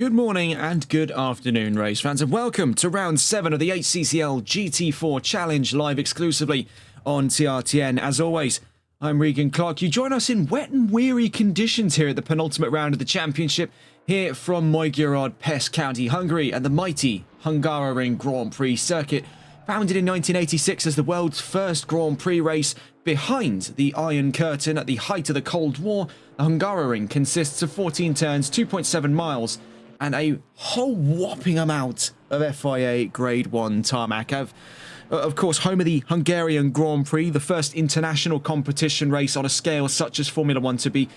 Good morning and good afternoon, race fans, and welcome to round 7 of the HCCL GT4 Challenge, live exclusively on TRTN. As always, I'm Regan Clark. You join us in wet and weary conditions here at the penultimate round of the championship, here from Magyarország, Pest County, Hungary, and the mighty Hungaroring Grand Prix circuit. Founded in 1986 as the world's first Grand Prix race behind the Iron Curtain at the height of the Cold War, the Hungaroring consists of 14 turns, 2.7 miles, and a whole whopping amount of FIA Grade 1 tarmac. Of course, home of the Hungarian Grand Prix, the first international competition race on a scale such as Formula 1 to be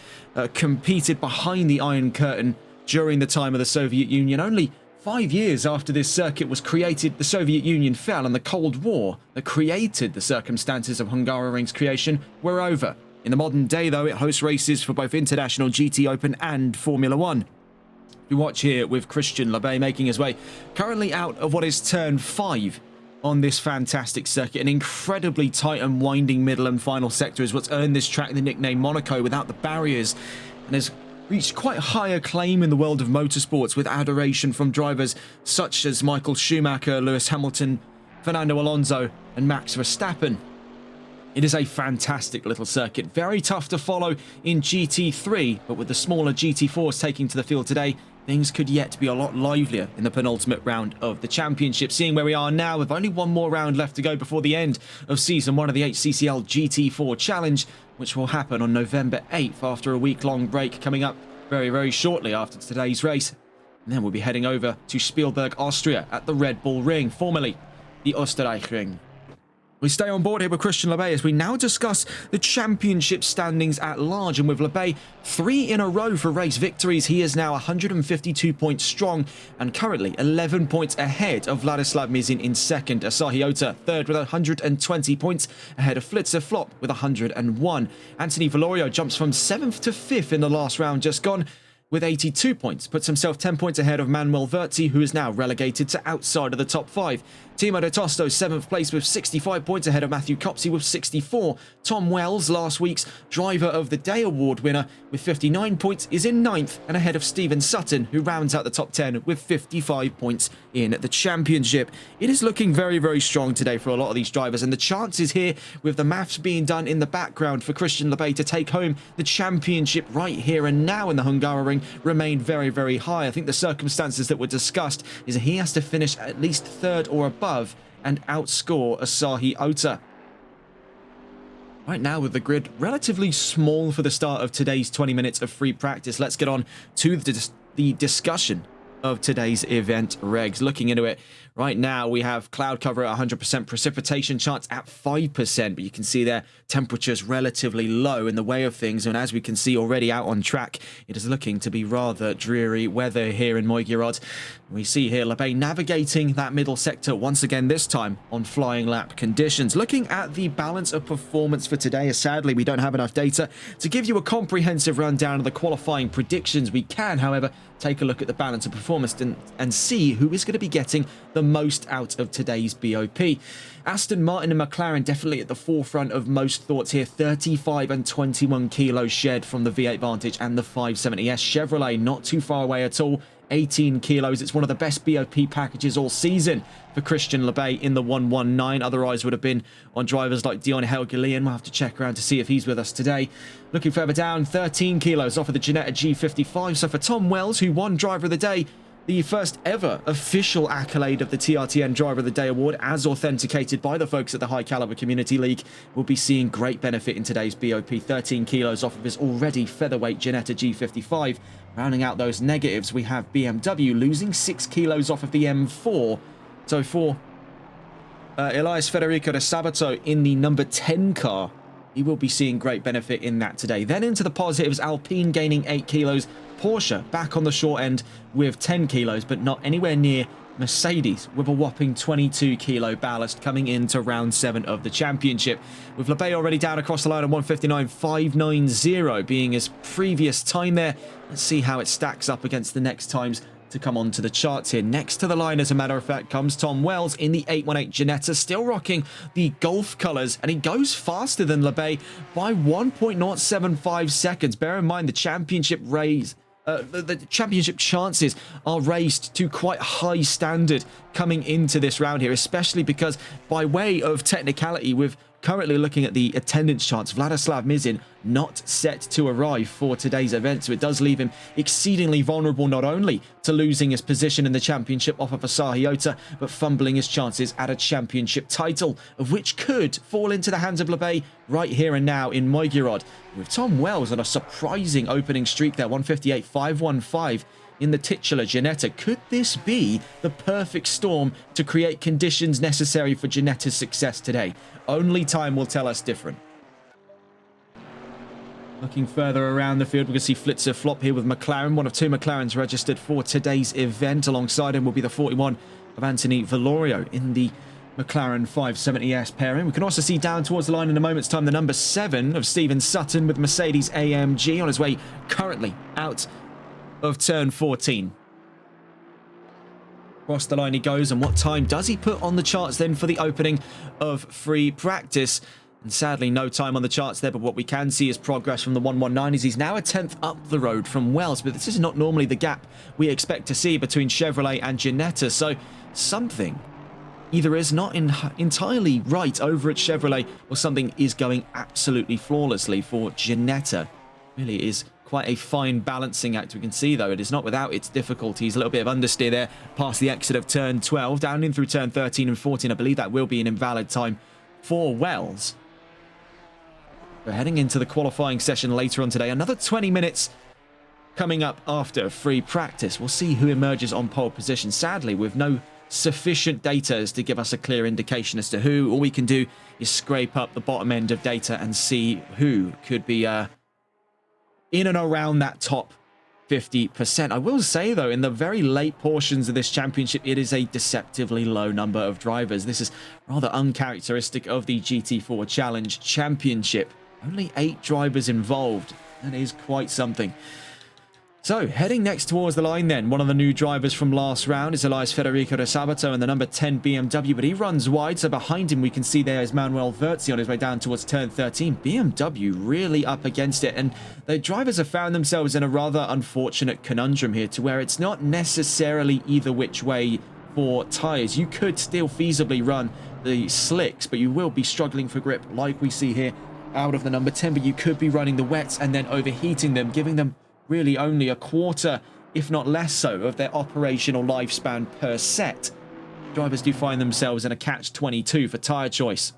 competed behind the Iron Curtain during the time of the Soviet Union. Only 5 years after this circuit was created, the Soviet Union fell, and the Cold War that created the circumstances of Hungaroring's creation were over. In the modern day, though, it hosts races for both International GT Open and Formula 1. We watch here with Christian Labbe making his way currently out of what is turn 5 on this fantastic circuit. An incredibly tight and winding middle and final sector is what's earned this track the nickname Monaco without the barriers, and has reached quite high acclaim in the world of motorsports, with adoration from drivers such as Michael Schumacher, Lewis Hamilton, Fernando Alonso and Max Verstappen. It is a fantastic little circuit, very tough to follow in GT3, but with the smaller GT4s taking to the field today, things could yet be a lot livelier in the penultimate round of the championship. Seeing where we are now, with only one more round left to go before the end of Season 1 of the HCCL GT4 Challenge, which will happen on November 8th after a week-long break coming up very, very shortly after today's race. And then we'll be heading over to Spielberg, Austria at the Red Bull Ring, formerly the Österreichring. We stay on board here with Christian Labbe as we now discuss the championship standings at large, and with Labbe 3 in a row for race victories, he is now 152 points strong and currently 11 points ahead of Vladislav Mizin in second, Asahi Ota third with 120 points, ahead of Flitzer Flop with 101. Anthony Valorio jumps from 7th to 5th in the last round just gone with 82 points, puts himself 10 points ahead of Manuel Verzi, who is now relegated to outside of the top 5. Timo de Tosto 7th place with 65 points ahead of Matthew Copsey with 64. Tom Wells, last week's Driver of the Day award winner with 59 points, is in 9th and ahead of Stephen Sutton, who rounds out the top 10 with 55 points in the championship. It is looking very, very strong today for a lot of these drivers, and the chances here, with the maths being done in the background for Christian Labbe to take home the championship right here and now in the Hungaroring, remain very, very high. I think the circumstances that were discussed is that he has to finish at least 3rd or above and outscore Asahi Ota. Right now, with the grid relatively small for the start of today's 20 minutes of free practice, let's get on to the discussion of today's event regs. Looking into it right now, we have cloud cover at 100%, precipitation chance at 5%, but you can see there temperatures relatively low in the way of things, and as we can see already out on track, it is looking to be rather dreary weather here in Magyarország. We see here Labbe navigating that middle sector once again, this time on flying lap conditions. Looking at the balance of performance for today, as sadly we don't have enough data to give you a comprehensive rundown of the qualifying predictions. We can, however, take a look at the balance of performance and see who is going to be getting the most out of today's BOP. Aston Martin and McLaren definitely at the forefront of most thoughts here. 35 and 21 kilos shed from the V8 Vantage and the 570S. Chevrolet not too far away at all, 18 kilos. It's one of the best BOP packages all season for Christian Labbe in the 119. Other eyes would have been on drivers like Dion Helgelian. We'll have to check around to see if he's with us today. Looking further down, 13 kilos off of the Ginetta G55. So for Tom Wells, who won Driver of the Day, the first ever official accolade of the TRTN Driver of the Day award, as authenticated by the folks at the High Caliber Community League, will be seeing great benefit in today's BOP. 13 kilos off of his already featherweight Ginetta G55. Rounding out those negatives, we have BMW losing 6 kilos off of the M4. So for Elias Federico de Sabato in the number 10 car, he will be seeing great benefit in that today. Then into the positives, Alpine gaining 8 kilos. Porsche back on the short end with 10 kilos, but not anywhere near Mercedes with a whopping 22 kilo ballast coming into round 7 of the championship. With Labbe already down across the line at 159.590 being his previous time there. Let's see how it stacks up against the next times to come onto the charts here. Next to the line, as a matter of fact, comes Tom Wells in the 818 Ginetta, still rocking the Golf colours, and he goes faster than Labbe by 1.075 seconds. Bear in mind the championship race the championship chances are raised to quite high standard coming into this round here, especially because by way of technicality, with currently looking at the attendance charts, Vladislav Mizin not set to arrive for today's event, so it does leave him exceedingly vulnerable not only to losing his position in the championship off of Asahi Ota, but fumbling his chances at a championship title, of which could fall into the hands of Labe right here and now in Moigirod. With Tom Wells on a surprising opening streak there, 158.515 in the titular Ginetta. Could this be the perfect storm to create conditions necessary for Ginetta's success today? Only time will tell us different. Looking further around the field, we can see Flitzer flop here with McLaren. One of two McLarens registered for today's event. Alongside him will be the 41 of Anthony Valorio in the McLaren 570S pairing. We can also see down towards the line in a moment's time the number 7 of Stephen Sutton with Mercedes AMG on his way currently out of turn 14. Across the line he goes, and what time does he put on the charts then for the opening of free practice? And sadly no time on the charts there, but what we can see is progress from the 119 as he's now a 10th up the road from Wells, but this is not normally the gap we expect to see between Chevrolet and Ginetta, so something either is not entirely right over at Chevrolet, or something is going absolutely flawlessly for Ginetta. Really is quite a fine balancing act. We can see, though, it is not without its difficulties. A little bit of understeer there past the exit of turn 12, down in through turn 13 and 14. I believe that will be an invalid time for Wells. We're heading into the qualifying session later on today. Another 20 minutes coming up after free practice. We'll see who emerges on pole position. Sadly, with no sufficient data as to give us a clear indication as to who, all we can do is scrape up the bottom end of data and see who could be in and around that top 50%. I will say, though, in the very late portions of this championship, it is a deceptively low number of drivers. This is rather uncharacteristic of the GT4 Challenge Championship. Only 8 drivers involved. That is quite something. So, heading next towards the line then, one of the new drivers from last round is Elias Federico de Sabato in the number 10 BMW, but he runs wide, so behind him we can see there is Manuel Verzi on his way down towards turn 13. BMW really up against it, and the drivers have found themselves in a rather unfortunate conundrum here, to where it's not necessarily either which way for tyres. You could still feasibly run the slicks, but you will be struggling for grip, like we see here out of the number 10, but you could be running the wets and then overheating them, giving them really only a quarter, if not less so, of their operational lifespan per set. Drivers do find themselves in a catch-22 for tyre choice.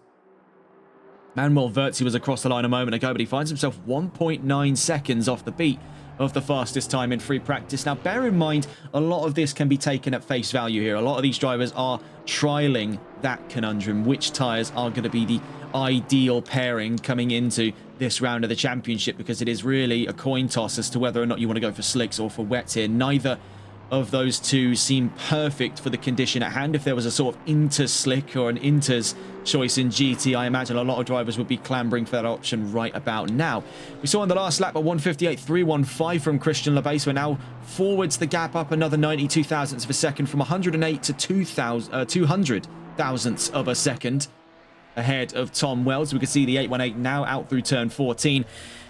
Manuel Verzi was across the line a moment ago, but he finds himself 1.9 seconds off the beat of the fastest time in free practice. Now, bear in mind, a lot of this can be taken at face value here. A lot of these drivers are trialing that conundrum, which tyres are going to be the ideal pairing coming into this round of the championship, because it is really a coin toss as to whether or not you want to go for slicks or for wets here. Neither of those two seem perfect for the condition at hand. If there was a sort of inter-slick or an inters choice in GT, I imagine a lot of drivers would be clambering for that option right about now. We saw in the last lap a 158.315 from Christian Labe, so now forwards the gap up another 92 thousandths of a second from 108 to 200 thousandths of a second ahead of Tom Wells. We can see the 818 now out through turn 14.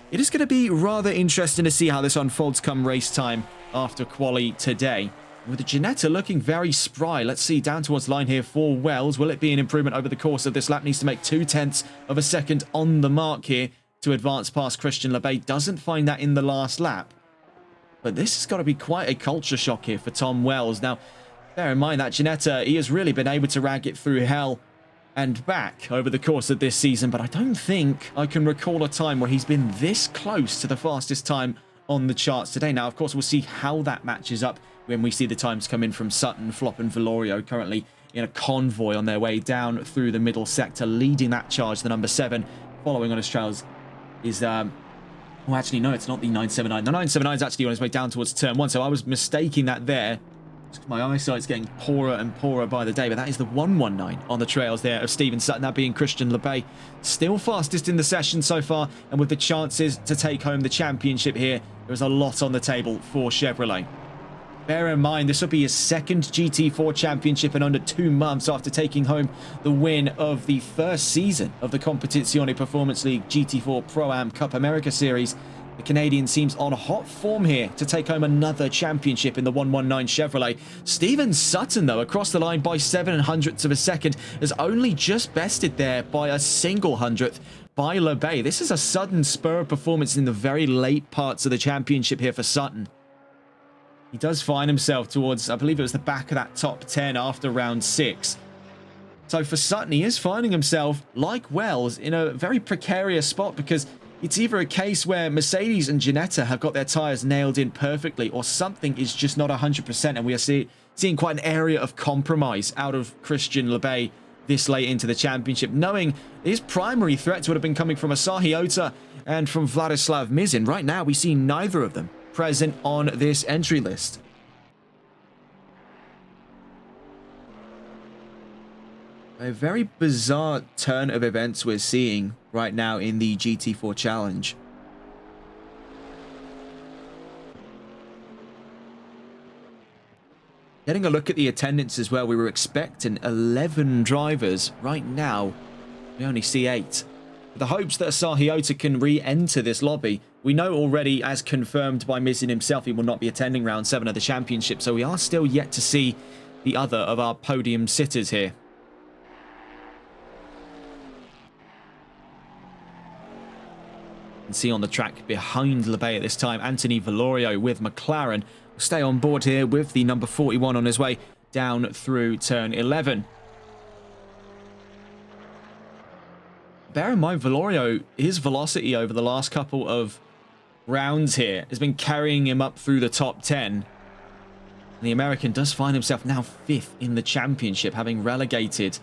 It is going to be rather interesting to see how this unfolds come race time after quali today. With the Ginetta looking very spry. Let's see, down towards line here for Wells. Will it be an improvement over the course of this lap? Needs to make 0.2 of a second on the mark here to advance past Christian Labe. Doesn't find that in the last lap. But this has got to be quite a culture shock here for Tom Wells. Now, bear in mind that Ginetta, he has really been able to rag it through hell and back over the course of this season, but I don't think I can recall a time where he's been this close to the fastest time on the charts today. Now, of course, we'll see how that matches up when we see the times come in from Sutton, Flop and Valorio, currently in a convoy on their way down through the middle sector, leading that charge. The number 7 following on his trails is oh, actually no, it's not the 979. The 979 is actually on his way down towards turn 1, so I was mistaking that there. My eyesight's getting poorer and poorer by the day, but that is the 119 on the trails there of Stephen Sutton, that being Christian Labe. Still fastest in the session so far, and with the chances to take home the championship here, there is a lot on the table for Chevrolet. Bear in mind, this will be his second GT4 championship in under 2 months after taking home the win of the first season of the Competizione Performance League GT4 Pro-Am Cup America Series The Canadian seems on hot form here to take home another championship in the 119 Chevrolet. Steven Sutton, though, across the line by 7/100ths of a second, is only just bested there by a single hundredth by LeBay. This is a sudden spur of performance in the very late parts of the championship here for Sutton. He does find himself towards, I believe it was the back of that top 10 after round 6. So for Sutton, he is finding himself, like Wells, in a very precarious spot, because it's either a case where Mercedes and Ginetta have got their tyres nailed in perfectly, or something is just not 100%, and we are seeing quite an area of compromise out of Christian LeBay this late into the championship, knowing his primary threats would have been coming from Asahi Ota and from Vladislav Mizin. Right now, we see neither of them present on this entry list. A very bizarre turn of events we're seeing right now in the GT4 Challenge. Getting a look at the attendance as well, we were expecting 11 drivers. Right now, we only see 8. With the hopes that Asahi Ota can re-enter this lobby, we know already, as confirmed by Mizin himself, he will not be attending round 7 of the championship, so we are still yet to see the other of our podium sitters here. And see on the track behind LeBay at this time, Anthony Valorio with McLaren will stay on board here with the number 41 on his way down through turn 11. Bear in mind, Valorio, his velocity over the last couple of rounds here has been carrying him up through the top 10. And the American does find himself now 5th in the championship, having relegated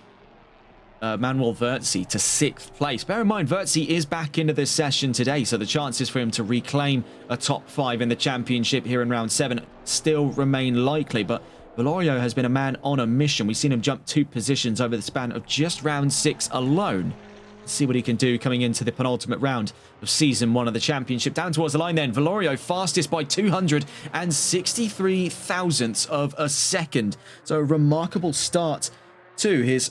Manuel Verzi to 6th place. Bear in mind, Verzi is back into this session today, so the chances for him to reclaim a top 5 in the championship here in round 7 still remain likely, but Valorio has been a man on a mission. We've seen him jump 2 positions over the span of just round 6 alone. Let's see what he can do coming into the penultimate round of season 1 of the championship. Down towards the line then, Valorio fastest by 263 thousandths of a second. So a remarkable start to his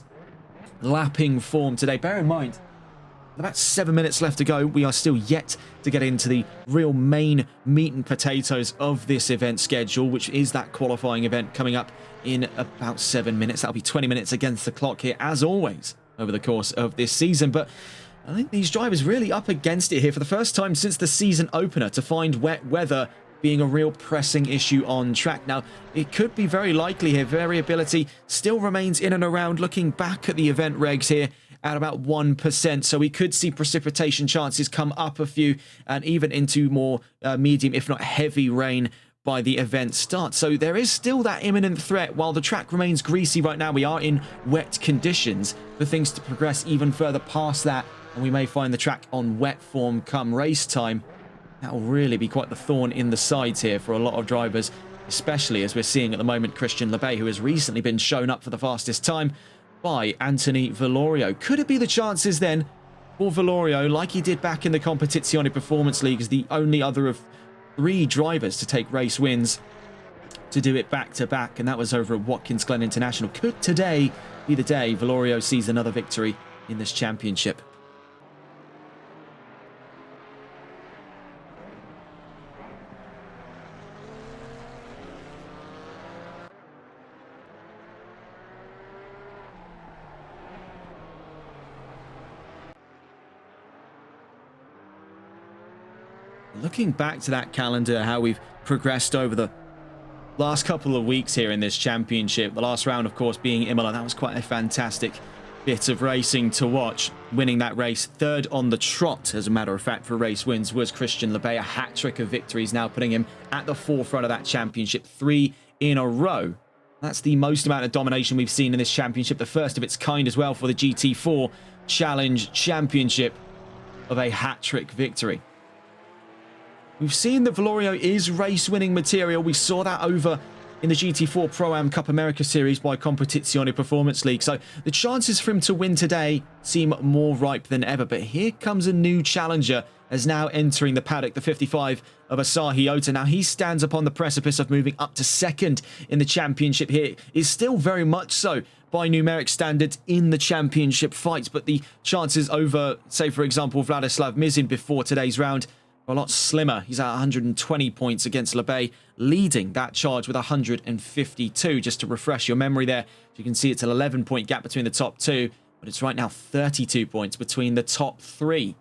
lapping form today. Bear in mind, about 7 minutes left to go. We are still yet to get into the real main meat and potatoes of this event schedule, which is that qualifying event coming up in about 7 minutes. That'll be 20 minutes against the clock here, as always, over the course of this season. But I think these drivers really up against it here for the first time since the season opener to find wet weather being a real pressing issue on track. Now, it could be very likely here. Variability still remains in and around, looking back at the event regs here, at about 1%. So we could see precipitation chances come up a few and even into more medium, if not heavy rain by the event start. So there is still that imminent threat. While the track remains greasy right now, we are in wet conditions for things to progress even further past that, and we may find the track on wet form come race time. That will really be quite the thorn in the sides here for a lot of drivers, especially as we're seeing at the moment Christian LeBay, who has recently been shown up for the fastest time by Anthony Valorio. Could it be the chances then for Valorio, like he did back in the Competizione Performance League, as the only other of 3 drivers to take race wins, to do it back-to-back, and that was over at Watkins Glen International? Could today be the day Valorio sees another victory in this championship? Looking back to that calendar, how we've progressed over the last couple of weeks here in this championship. The last round, of course, being Imola. That was quite a fantastic bit of racing to watch. Winning that race, 3rd on the trot, as a matter of fact, for race wins, was Christian LeBay. A hat-trick of victories, now putting him at the forefront of that championship, 3 in a row. That's the most amount of domination we've seen in this championship, the first of its kind as well for the GT4 Challenge Championship, of a hat-trick victory. We've seen that Valorio is race-winning material. We saw that over in the GT4 Pro-Am Cup America Series by Competizione Performance League. So the chances for him to win today seem more ripe than ever. But here comes a new challenger, as now entering the paddock, the 55 of Asahi Ota. Now he stands upon the precipice of moving up to 2nd in the championship here. Is still very much so by numeric standards in the championship fights, but the chances over, say for example, Vladislav Mizin before today's round a lot slimmer. He's at 120 points against LeBay, leading that charge with 152. Just to refresh your memory there, you can see it's an 11-point gap between the top two, but it's right now 32 points between the top three.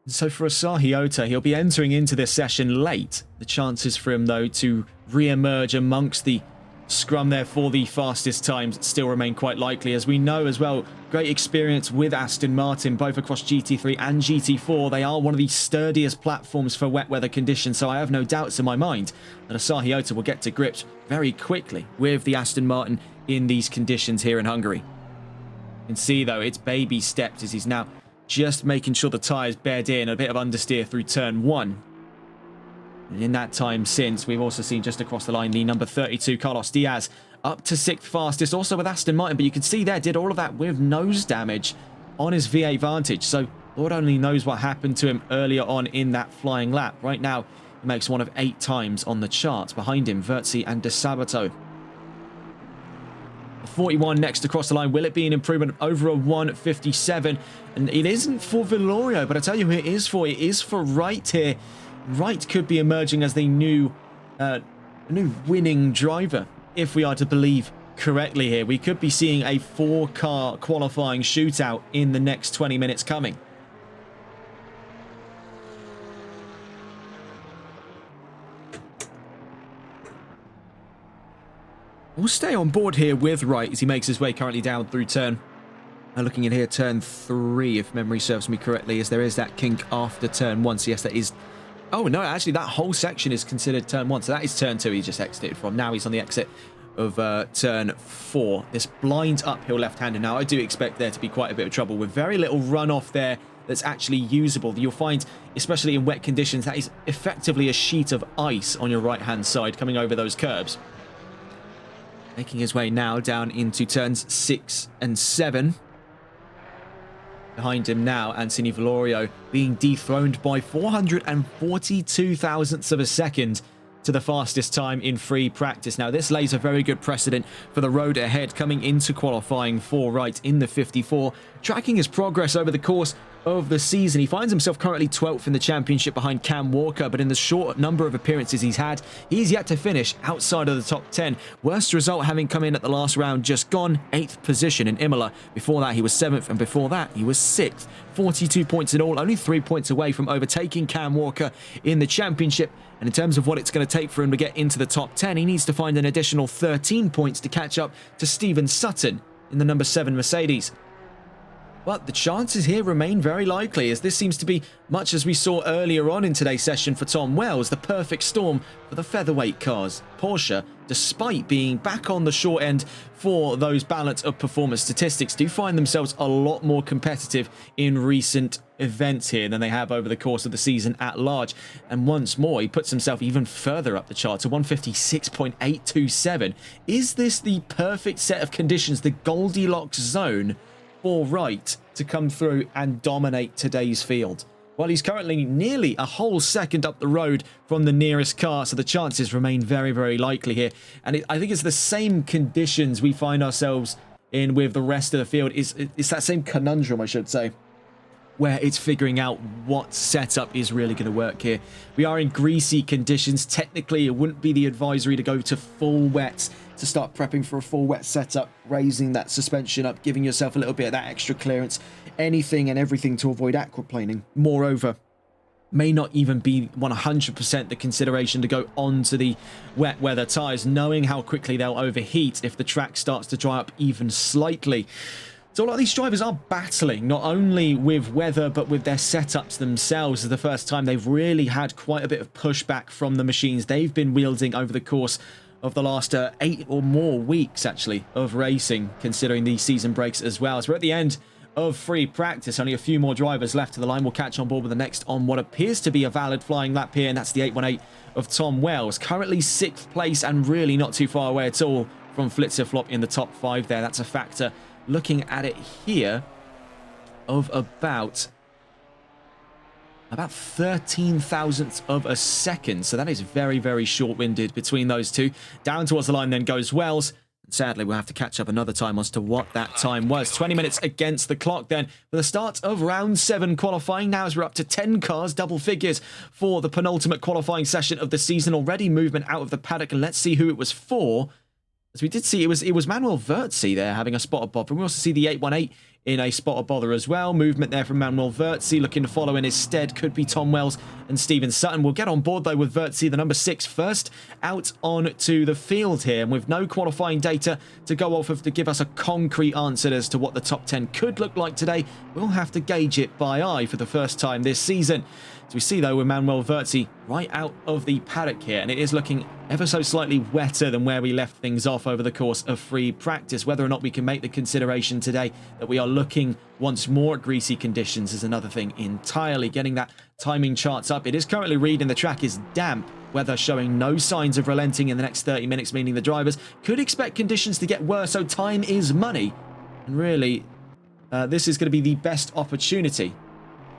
So for Asahi Ota, he'll be entering into this session late. The chances for him, though, to re-emerge amongst the scrum there for the fastest times still remain quite likely. As we know as well, great experience with Aston Martin, both across GT3 and GT4. They are one of the sturdiest platforms for wet weather conditions, so I have no doubts in my mind that Asahi Ota will get to grips very quickly with the Aston Martin in these conditions here in Hungary. You can see, though, it's baby steps as he's now just making sure the tyres bed in, a bit of understeer through turn one. And in that time since, we've also seen just across the line the number 32, Carlos Diaz, up to 6th fastest, also with Aston Martin. But you can see there, did all of that with nose damage on his V8 Vantage. So Lord only knows what happened to him earlier on in that flying lap. Right now, he makes one of 8 times on the charts. Behind him, Verzi and De Sabato. 41 next across the line. Will it be an improvement over a 157? And it isn't for Vilorio, but I tell you who it is for. It is for Wright here. Wright could be emerging as the new winning driver, if we are to believe correctly here. We could be seeing a 4-car qualifying shootout in the next 20 minutes coming. We'll stay on board here with Wright as he makes his way currently down through turn. Looking in here, turn 3, if memory serves me correctly, as there is that kink after turn 1. So yes, that is... Oh, no, actually, that whole section is considered turn 1. So that is turn 2 he just exited from. Now he's on the exit of turn 4. This blind uphill left-hander. Now, I do expect there to be quite a bit of trouble with very little runoff there that's actually usable. You'll find, especially in wet conditions, that is effectively a sheet of ice on your right-hand side coming over those curbs. Making his way now down into turns 6 and 7. Behind him now, Anthony Vilorio being dethroned by 442 thousandths of a second to the fastest time in free practice. Now, this lays a very good precedent for the road ahead coming into qualifying for Wright in the 54. Tracking his progress over the course of the season, he finds himself currently 12th in the championship behind Cam Walker, but in the short number of appearances he's had, he's yet to finish outside of the top 10. Worst result having come in at the last round just gone, 8th position in Imola. Before that he was 7th, and before that he was 6th. 42 points in all, only 3 points away from overtaking Cam Walker in the championship. And in terms of what it's going to take for him to get into the top 10, he needs to find an additional 13 points to catch up to Stephen Sutton in the number 7 Mercedes. But the chances here remain very likely, as this seems to be, much as we saw earlier on in today's session for Tom Wells, the perfect storm for the featherweight cars. Porsche, despite being back on the short end for those balance of performance statistics, do find themselves a lot more competitive in recent events here than they have over the course of the season at large. And once more, he puts himself even further up the chart to 156.827. Is this the perfect set of conditions, the Goldilocks zone, for Wright to come through and dominate today's field? Well, he's currently nearly a whole second up the road from the nearest car, so the chances remain very, very likely here. And I think it's the same conditions we find ourselves in with the rest of the field. It's that same conundrum, I should say, where it's figuring out what setup is really going to work here. We are in greasy conditions. Technically, it wouldn't be the advisory to go to full wets, to start prepping for a full wet setup, raising that suspension up, giving yourself a little bit of that extra clearance, anything and everything to avoid aquaplaning. Moreover, may not even be 100% the consideration to go onto the wet weather tyres, knowing how quickly they'll overheat if the track starts to dry up even slightly. So a lot of these drivers are battling not only with weather but with their setups themselves. This is the first time they've really had quite a bit of pushback from the machines they've been wielding over the course of the last 8 or more weeks, actually, of racing, considering these season breaks as well. So we're at the end of free practice. Only a few more drivers left to the line. We'll catch on board with the next on what appears to be a valid flying lap here, and that's the 818 of Tom Wells. Currently 6th place and really not too far away at all from Flitzer Flop in the top 5 there. That's a factor, looking at it here, of about 13 thousandths of a second. So that is very, very short-winded between those two. Down towards the line then goes Wells. Sadly, we'll have to catch up another time as to what that time was. 20 minutes against the clock then for the start of round 7 qualifying. Now as we're up to 10 cars, double figures for the penultimate qualifying session of the season. Already movement out of the paddock, and let's see who it was for. As we did see, it was Manuel Verzi there having a spot of bother. We also see the 818 in a spot of bother as well. Movement there from Manuel Verzi. Looking to follow in his stead could be Tom Wells and Stephen Sutton. We'll get on board though with Verzi, the number 6, first out onto the field here. And with no qualifying data to go off of to give us a concrete answer as to what the top 10 could look like today, we'll have to gauge it by eye for the first time this season. As we see though with Manuel Verzi right out of the paddock here, and it is looking ever so slightly wetter than where we left things off over the course of free practice. Whether or not we can make the consideration today that we are looking once more at greasy conditions is another thing entirely. Getting that timing charts up. It is currently reading the track is damp, weather showing no signs of relenting in the next 30 minutes, meaning the drivers could expect conditions to get worse, so time is money. And really, this is going to be the best opportunity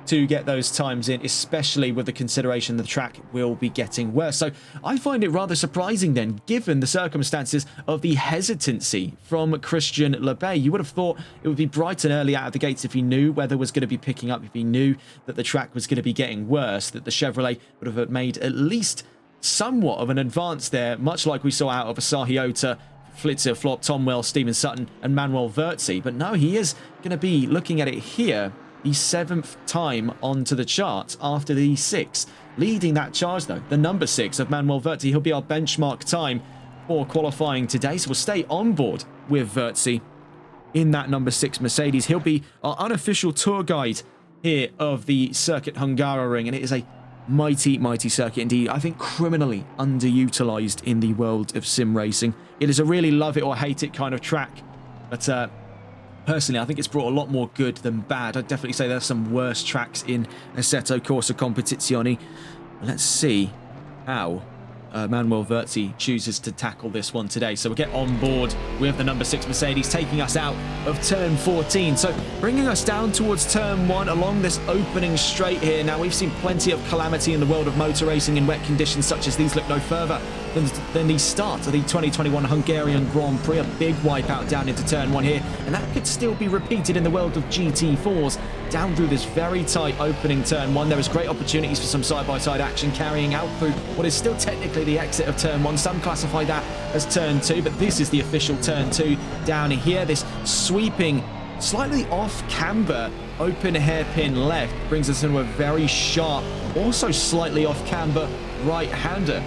to get those times in, especially with the consideration the track will be getting worse. So I find it rather surprising then, given the circumstances of the hesitancy from Christian Lebay. You would have thought it would be bright and early out of the gates if he knew weather was going to be picking up, if he knew that the track was going to be getting worse, that the Chevrolet would have made at least somewhat of an advance there, much like we saw out of Asahi Ota, Flitzer, Flop, Tom Wells, Stephen Sutton and Manuel Verzi. But no, he is going to be looking at it here, the 7th time onto the chart after the 6th. Leading that charge though, the number 6 of Manuel Verzi. He'll be our benchmark time for qualifying today, so we'll stay on board with Verzi in that number 6 Mercedes. He'll be our unofficial tour guide here of the circuit Hungaroring, and it is a mighty, mighty circuit indeed. I think criminally underutilized in the world of sim racing. It is a really love it or hate it kind of track, but personally, I think it's brought a lot more good than bad. I'd definitely say there's some worse tracks in Assetto Corsa Competizione. Let's see how Manuel Verzi chooses to tackle this one today. So we'll get on board with the number 6 Mercedes, taking us out of turn 14. So bringing us down towards turn 1 along this opening straight here. Now, we've seen plenty of calamity in the world of motor racing in wet conditions such as these. Look no further than the start of the 2021 Hungarian Grand Prix. A big wipeout down into turn 1 here, and that could still be repeated in the world of GT4s down through this very tight opening turn 1. There is great opportunities for some side-by-side action carrying out through what is still technically the exit of turn 1. Some classify that as turn 2, but this is the official turn 2 down here. This sweeping, slightly off camber open hairpin left brings us into a very sharp, also slightly off camber right-hander.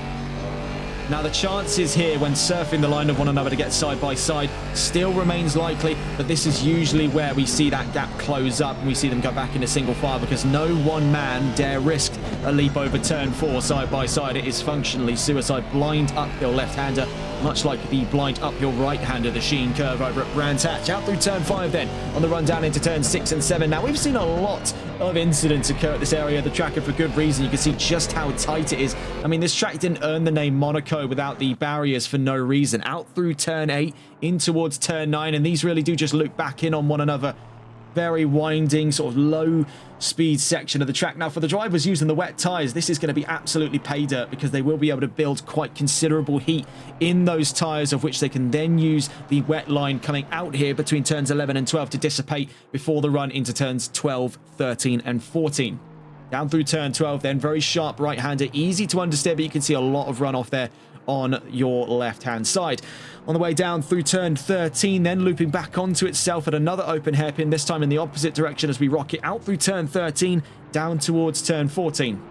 Now, the chances here when surfing the line of one another to get side by side still remains likely, but this is usually where we see that gap close up and we see them go back into single file, because no one man dare risk a leap over turn 4 side by side. It is functionally suicide. Blind uphill left-hander, much like the blind uphill right-hander, the Sheen curve over at Brands Hatch. Out through turn 5 then, on the run down into turn 6 and 7. Now, we've seen a lot of incidents occur at this area of the track, and for good reason. You can see just how tight it is. I mean, this track didn't earn the name Monaco without the barriers for no reason. Out through turn 8, in towards turn 9, and these really do just loop back in on one another. Very winding, sort of low speed section of the track. Now, for the drivers using the wet tyres, this is going to be absolutely pay dirt, because they will be able to build quite considerable heat in those tyres, of which they can then use the wet line coming out here between turns 11 and 12 to dissipate before the run into turns 12, 13 and 14. Down through turn 12 then, very sharp right-hander, easy to understeer, but you can see a lot of runoff there on your left-hand side. On the way down through turn 13 then, looping back onto itself at another open hairpin, this time in the opposite direction as we rocket out through turn 13 down towards turn 14.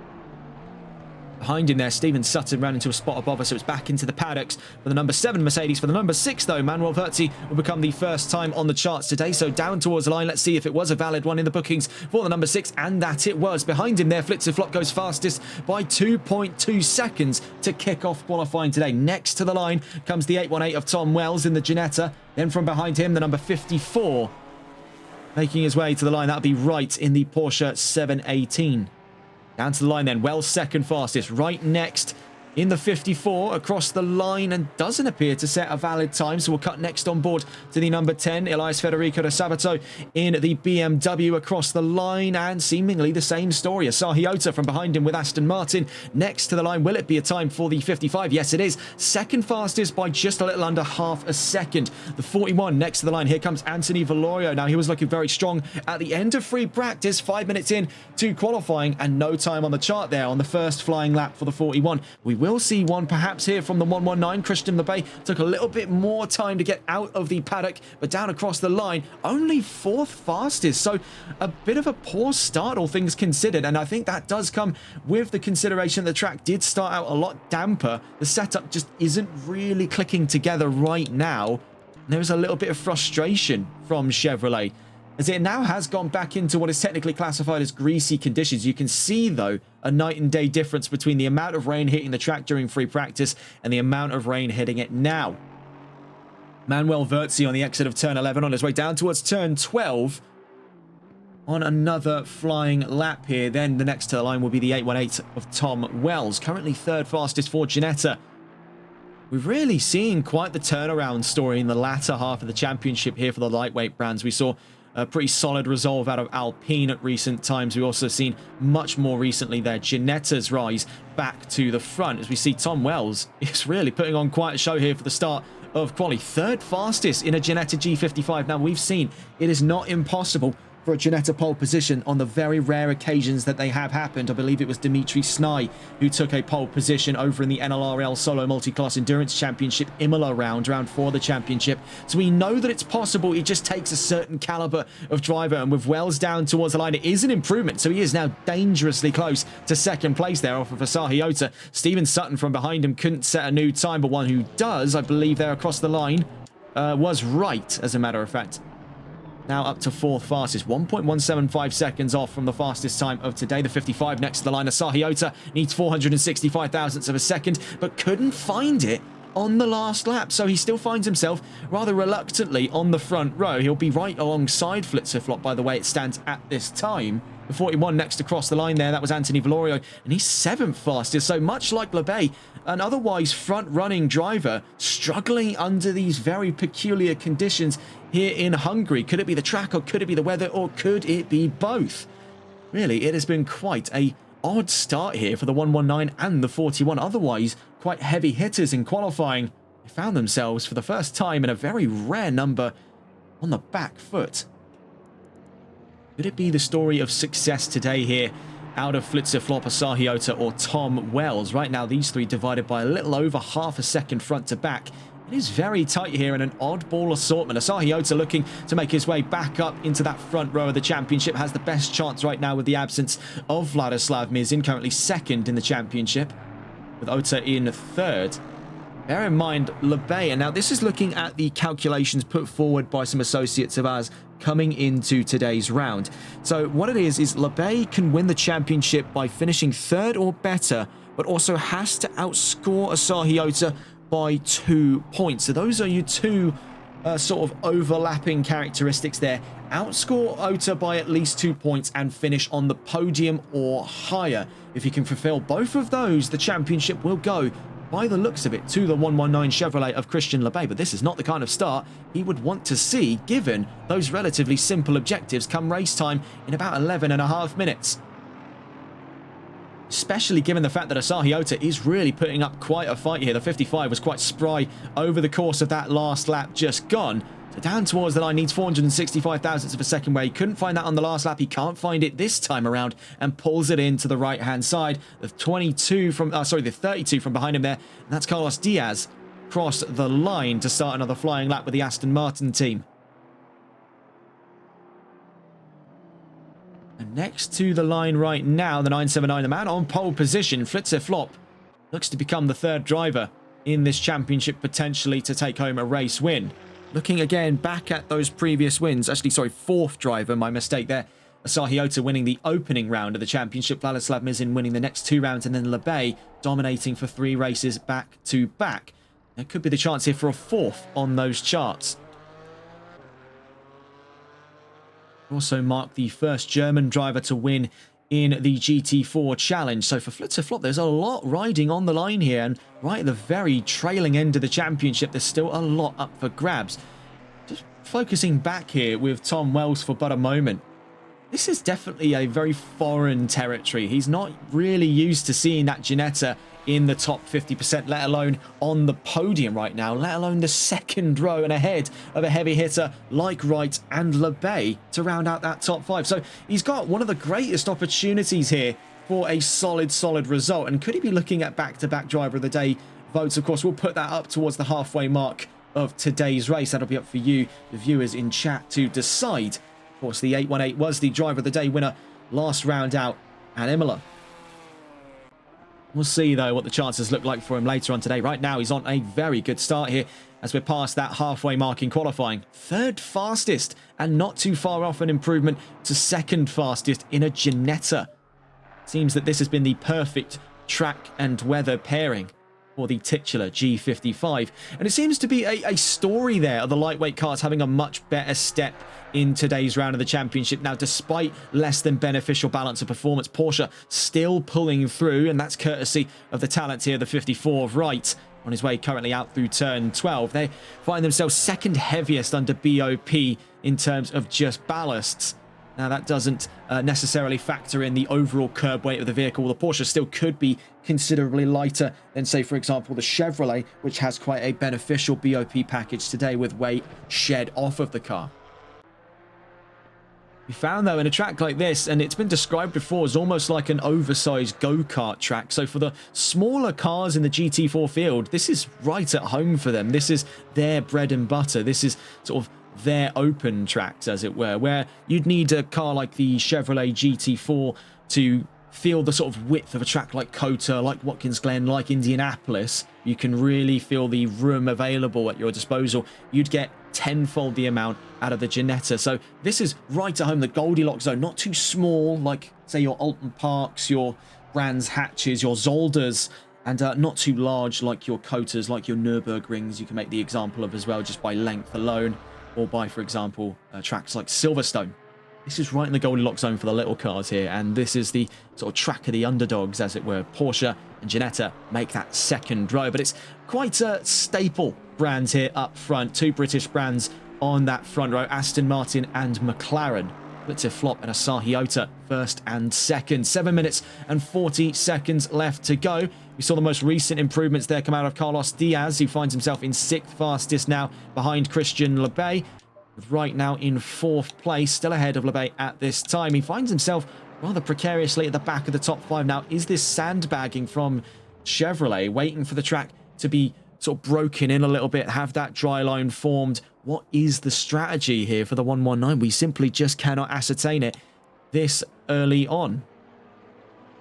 Behind him there, Stephen Sutton ran into a spot above us, so it's back into the paddocks for the number 7 Mercedes. For the number 6, though, Manuel Verzi will become the first time on the charts today, so down towards the line. Let's see if it was a valid one in the bookings for the number 6, and that it was. Behind him there, Flitzer Flop goes fastest by 2.2 seconds to kick off qualifying today. Next to the line comes the 818 of Tom Wells in the Ginetta. Then from behind him, the number 54 making his way to the line. That'll be Wright in the Porsche 718. Down to the line then, Wells second fastest. Right next in the 54 across the line and doesn't appear to set a valid time. So we'll cut next on board to the number 10, Elias Federico de Sabato in the BMW across the line, and seemingly the same story. Asahi Ota from behind him with Aston Martin next to the line. Will it be a time for the 55? Yes, it is. Second fastest by just a little under half a second. The 41 next to the line. Here comes Anthony Valorio. Now, he was looking very strong at the end of free practice, 5 minutes in to qualifying, and no time on the chart there on the first flying lap for the 41. We will see one perhaps here from the 119. Christian Lebay took a little bit more time to get out of the paddock, but down across the line, only fourth fastest. So a bit of a poor start, all things considered, and I think that does come with the consideration the track did start out a lot damper. The setup just isn't really clicking together right now. There's a little bit of frustration from Chevrolet, as it now has gone back into what is technically classified as greasy conditions. You can see, though, a night and day difference between the amount of rain hitting the track during free practice and the amount of rain hitting it now. Manuel Verzi on the exit of turn 11 on his way down towards turn 12 on another flying lap here. Then the next to the line will be the 818 of Tom Wells, currently third fastest for Ginetta. We've really seen quite the turnaround story in the latter half of the championship here for the lightweight brands. We saw a pretty solid resolve out of Alpine at recent times. We've also seen much more recently there Ginetta's rise back to the front, as we see Tom Wells is really putting on quite a show here for the start of quali. Third fastest in a Ginetta G55. Now, we've seen it is not impossible for a Ginetta pole position on the very rare occasions that they have happened. I believe it was Dimitri Snai who took a pole position over in the NLRL Solo Multi-Class Endurance Championship Imola round 4 of the championship. So we know that it's possible. It just takes a certain caliber of driver, and with Wells down towards the line, it is an improvement. So he is now dangerously close to second place there off of Asahi Ota. Steven Sutton from behind him couldn't set a new time, but one who does, I believe, there across the line was Wright, as a matter of fact. Now up to fourth fastest, 1.175 seconds off from the fastest time of today. The 55 next to the line. Asahi Ota needs 465 thousandths of a second, but couldn't find it on the last lap. So he still finds himself rather reluctantly on the front row. He'll be right alongside Flitzerflop, by the way it stands at this time. The 41 next across the line there, that was Anthony Valorio, and he's seventh fastest. So much like Lebay, an otherwise front-running driver struggling under these very peculiar conditions here in Hungary. Could it be the track, or could it be the weather, or could it be both? Really, it has been quite a odd start here for the 119 and the 41. Otherwise, quite heavy hitters in qualifying. They found themselves for the first time in a very rare number on the back foot. Could it be the story of success today here out of Flitzerflop, Asahi Ota, or Tom Wells? Right now, these three divided by a little over half a second front to back. It is very tight here and an oddball assortment. Asahi Ota looking to make his way back up into that front row of the championship. Has the best chance right now with the absence of Vladislav Mizin, currently second in the championship, with Ota in third. Bear in mind, Lebay, and now this is looking at the calculations put forward by some associates of ours coming into today's round. So what it is Lebay can win the championship by finishing third or better, but also has to outscore Asahi Ota by 2 points. So those are your two sort of overlapping characteristics there. Outscore Ota by at least 2 points and finish on the podium or higher. If you can fulfill both of those, the championship will go, by the looks of it, to the 119 Chevrolet of Christian Lebay. But this is not the kind of start he would want to see, given those relatively simple objectives come race time in about 11.5 minutes. Especially given the fact that Asahi Ota is really putting up quite a fight here. The 55 was quite spry over the course of that last lap just gone. So down towards the line, needs 465 thousandths of a second where he couldn't find that on the last lap. He can't find it this time around and pulls it into the right-hand side. The 32 from, the 32 from behind him there. And that's Carlos Diaz crossed the line to start another flying lap with the Aston Martin team. And next to the line right now, the 979, the man on pole position, Flitzerflop, looks to become the third driver in this championship, potentially to take home a race win. Looking again back at those previous wins, actually, sorry, fourth driver, my mistake there. Asahi Ota winning the opening round of the championship, Vladislav Mizin winning the next 2 rounds, and then Lebay dominating for 3 races back to back. There could be the chance here for a fourth on those charts. Also marked the first German driver to win in the GT4 Challenge. So for flip to flop, there's a lot riding on the line here, and right at the very trailing end of the championship, there's still a lot up for grabs. Just focusing back here with Tom Wells for but a moment. This is definitely a very foreign territory. He's not really used to seeing that Ginetta in the top 50%, let alone on the podium right now, let alone the second row and ahead of a heavy hitter like Wright and LeBay to round out that top 5. So he's got one of the greatest opportunities here for a solid result. And could he be looking at back-to-back driver of the day votes? Of course, we'll put that up towards the halfway mark of today's race. That'll be up for you, the viewers in chat, to decide. Of course, the 818 was the driver of the day winner last round out at Imola. We'll see, though, what the chances look like for him later on today. Right now, he's on a very good start here as we're past that halfway mark in qualifying. Third fastest and not too far off an improvement to second fastest in a Ginetta. Seems that this has been the perfect track and weather pairing for the titular G55. And it seems to be a story there of the lightweight cars having a much better step in today's round of the championship. Now, despite less than beneficial balance of performance, Porsche still pulling through, and that's courtesy of the talent here, the 54 of Wright, on his way currently out through turn 12. They find themselves second heaviest under BOP in terms of just ballasts. Now, that doesn't necessarily factor in the overall curb weight of the vehicle. The Porsche still could be considerably lighter than, say, for example, the Chevrolet, which has quite a beneficial BOP package today with weight shed off of the car. We found, though, in a track like this, and it's been described before as almost like an oversized go-kart track. So for the smaller cars in the GT4 field, this is right at home for them. This is their bread and butter. This is sort of their open tracks, as it were, where you'd need a car like the Chevrolet GT4 to feel the sort of width of a track like COTA, like Watkins Glen, like Indianapolis. You can really feel the room available at your disposal. You'd get tenfold the amount out of the Ginetta. So this is right at home, the Goldilocks zone, not too small like, say, your Alton Parks, your Brands Hatches, your Zolders, and not too large like your COTAs, like your Nürburgrings, you can make the example of as well, just by length alone, or by, for example, tracks like Silverstone. This is right in the Goldilocks zone for the little cars here, and this is the sort of track of the underdogs, as it were. Porsche and Ginetta make that second row, but it's quite a staple brands here up front. Two British brands on that front row, Aston Martin and McLaren. Blitzer Flop and Asahi Ota first and second. 7 minutes and 40 seconds left to go. We saw the most recent improvements there come out of Carlos Diaz, who finds himself in 6th fastest now behind Christian LeBay. Right now in 4th place, still ahead of LeBay at this time. He finds himself rather precariously at the back of the top 5 now. Is this sandbagging from Chevrolet, waiting for the track to be sort of broken in a little bit, have that dry line formed? What is the strategy here for the 119? We simply just cannot ascertain it this early on.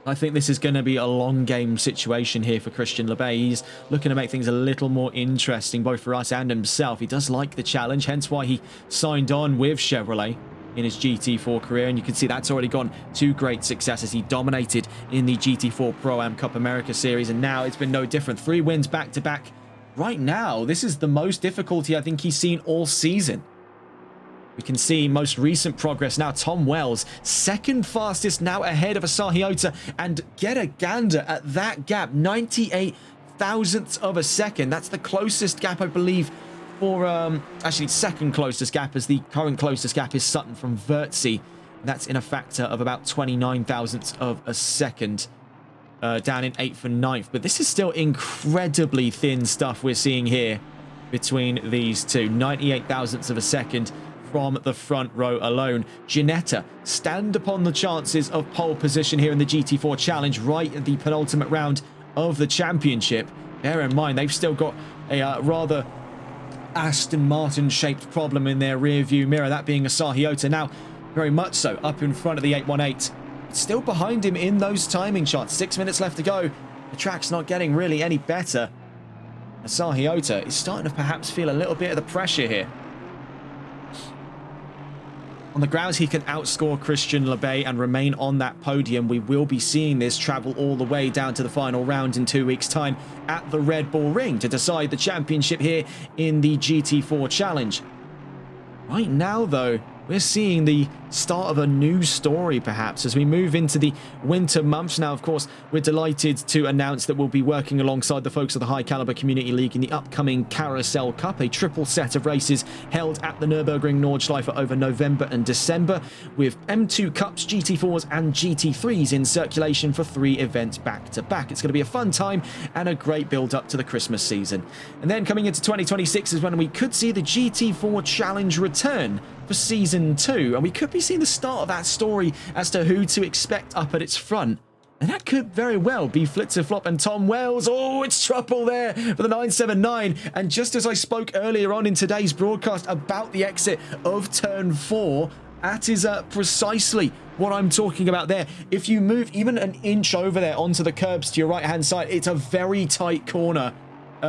I think this is going to be a long game situation here for Christian LeBay. He's looking to make things a little more interesting, both for us and himself. He does like the challenge, hence why he signed on with Chevrolet in his GT4 career. And you can see that's already gone to great success as he dominated in the GT4 Pro-Am Cup America Series. And now it's been no different. 3 wins back-to-back. Right now, this is the most difficulty I think he's seen all season. We can see most recent progress now. Tom Wells, second fastest, now ahead of Asahi Ota. And get a gander at that gap, 98 thousandths of a second. That's the closest gap, I believe, for actually second closest gap, as the current closest gap is Sutton from Vertzi. That's in a factor of about 29 thousandths of a second. Down in 8th and 9th. But this is still incredibly thin stuff we're seeing here between these two. 98 thousandths of a second from the front row alone. Ginetta stand upon the chances of pole position here in the GT4 Challenge right at the penultimate round of the championship. Bear in mind, they've still got a rather Aston Martin shaped problem in their rear view mirror, that being Asahi Ota. Now, very much so, up in front of the 818. Still behind him in those timing shots. 6 minutes left to go. The track's not getting really any better. Asahi Ota is starting to perhaps feel a little bit of the pressure here. On the grounds he can outscore Christian LeBay and remain on that podium, we will be seeing this travel all the way down to the final round in 2 weeks' time at the Red Bull Ring to decide the championship here in the GT4 Challenge. Right now, though, we're seeing the start of a new story, perhaps, as we move into the winter months. Now, of course, we're delighted to announce that we'll be working alongside the folks of the High Caliber Community League in the upcoming Carousel Cup, a triple set of races held at the Nürburgring Nordschleife over November and December, with M2 Cups, GT4s and GT3s in circulation for 3 events back-to-back. It's going to be a fun time and a great build-up to the Christmas season. And then coming into 2026 is when we could see the GT4 Challenge return for Season 2, and we could be seeing the start of that story as to who to expect up at its front. And that could very well be Flitzer Flop and Tom Wells. Oh, it's trouble there for the 979. And just as I spoke earlier on in today's broadcast about the exit of Turn 4, that is precisely what I'm talking about there. If you move even an inch over there onto the curbs to your right-hand side, it's a very tight corner.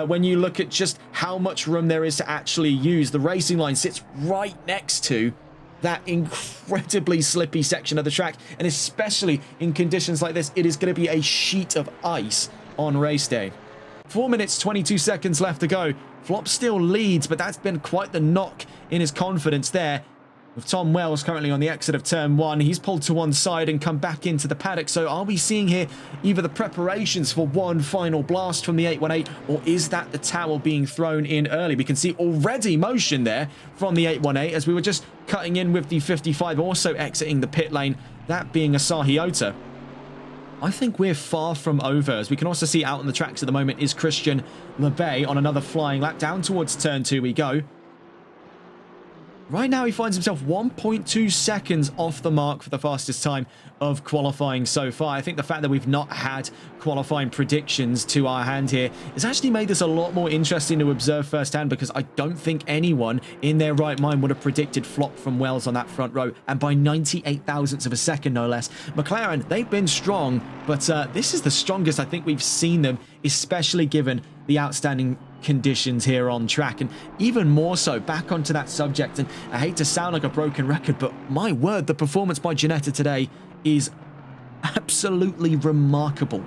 When you look at just how much room there is to actually use, the racing line sits right next to that incredibly slippy section of the track, and especially in conditions like this, it is going to be a sheet of ice on race day. 4 minutes 22 seconds left to go. Flop still leads, but that's been quite the knock in his confidence there. With Tom Wells currently on the exit of Turn 1, he's pulled to one side and come back into the paddock. So are we seeing here either the preparations for one final blast from the 818, or is that the towel being thrown in early? We can see already motion there from the 818 as we were just cutting in with the 55 also exiting the pit lane, that being Asahi Ota. I think we're far from over. As we can also see out on the tracks at the moment is Christian LeBay on another flying lap. Down towards Turn 2 we go. Right now, he finds himself 1.2 seconds off the mark for the fastest time of qualifying so far. I think the fact that we've not had qualifying predictions to our hand here has actually made this a lot more interesting to observe firsthand, because I don't think anyone in their right mind would have predicted Flop from Wells on that front row, and by 98 thousandths of a second, no less. McLaren, they've been strong, but this is the strongest I think we've seen them, especially given the outstanding conditions here on track. And even more so, back onto that subject, and I hate to sound like a broken record, but my word, the performance by Ginetta today is absolutely remarkable.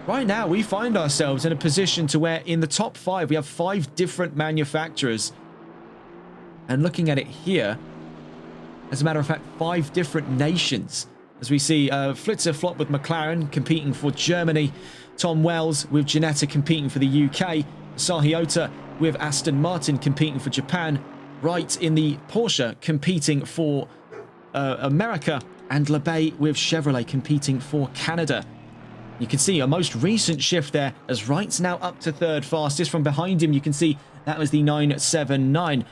Right now, we find ourselves in a position to where in the top 5, we have 5 different manufacturers. And looking at it here, as a matter of fact, 5 different nations. As we see Flitzer Flop with McLaren competing for Germany, Tom Wells with Ginetta competing for the UK, Asahi Ota with Aston Martin competing for Japan, Wright in the Porsche competing for America, and LeBay with Chevrolet competing for Canada. You can see a most recent shift there as Wright's now up to 3rd fastest. From behind him, you can see that was the 979.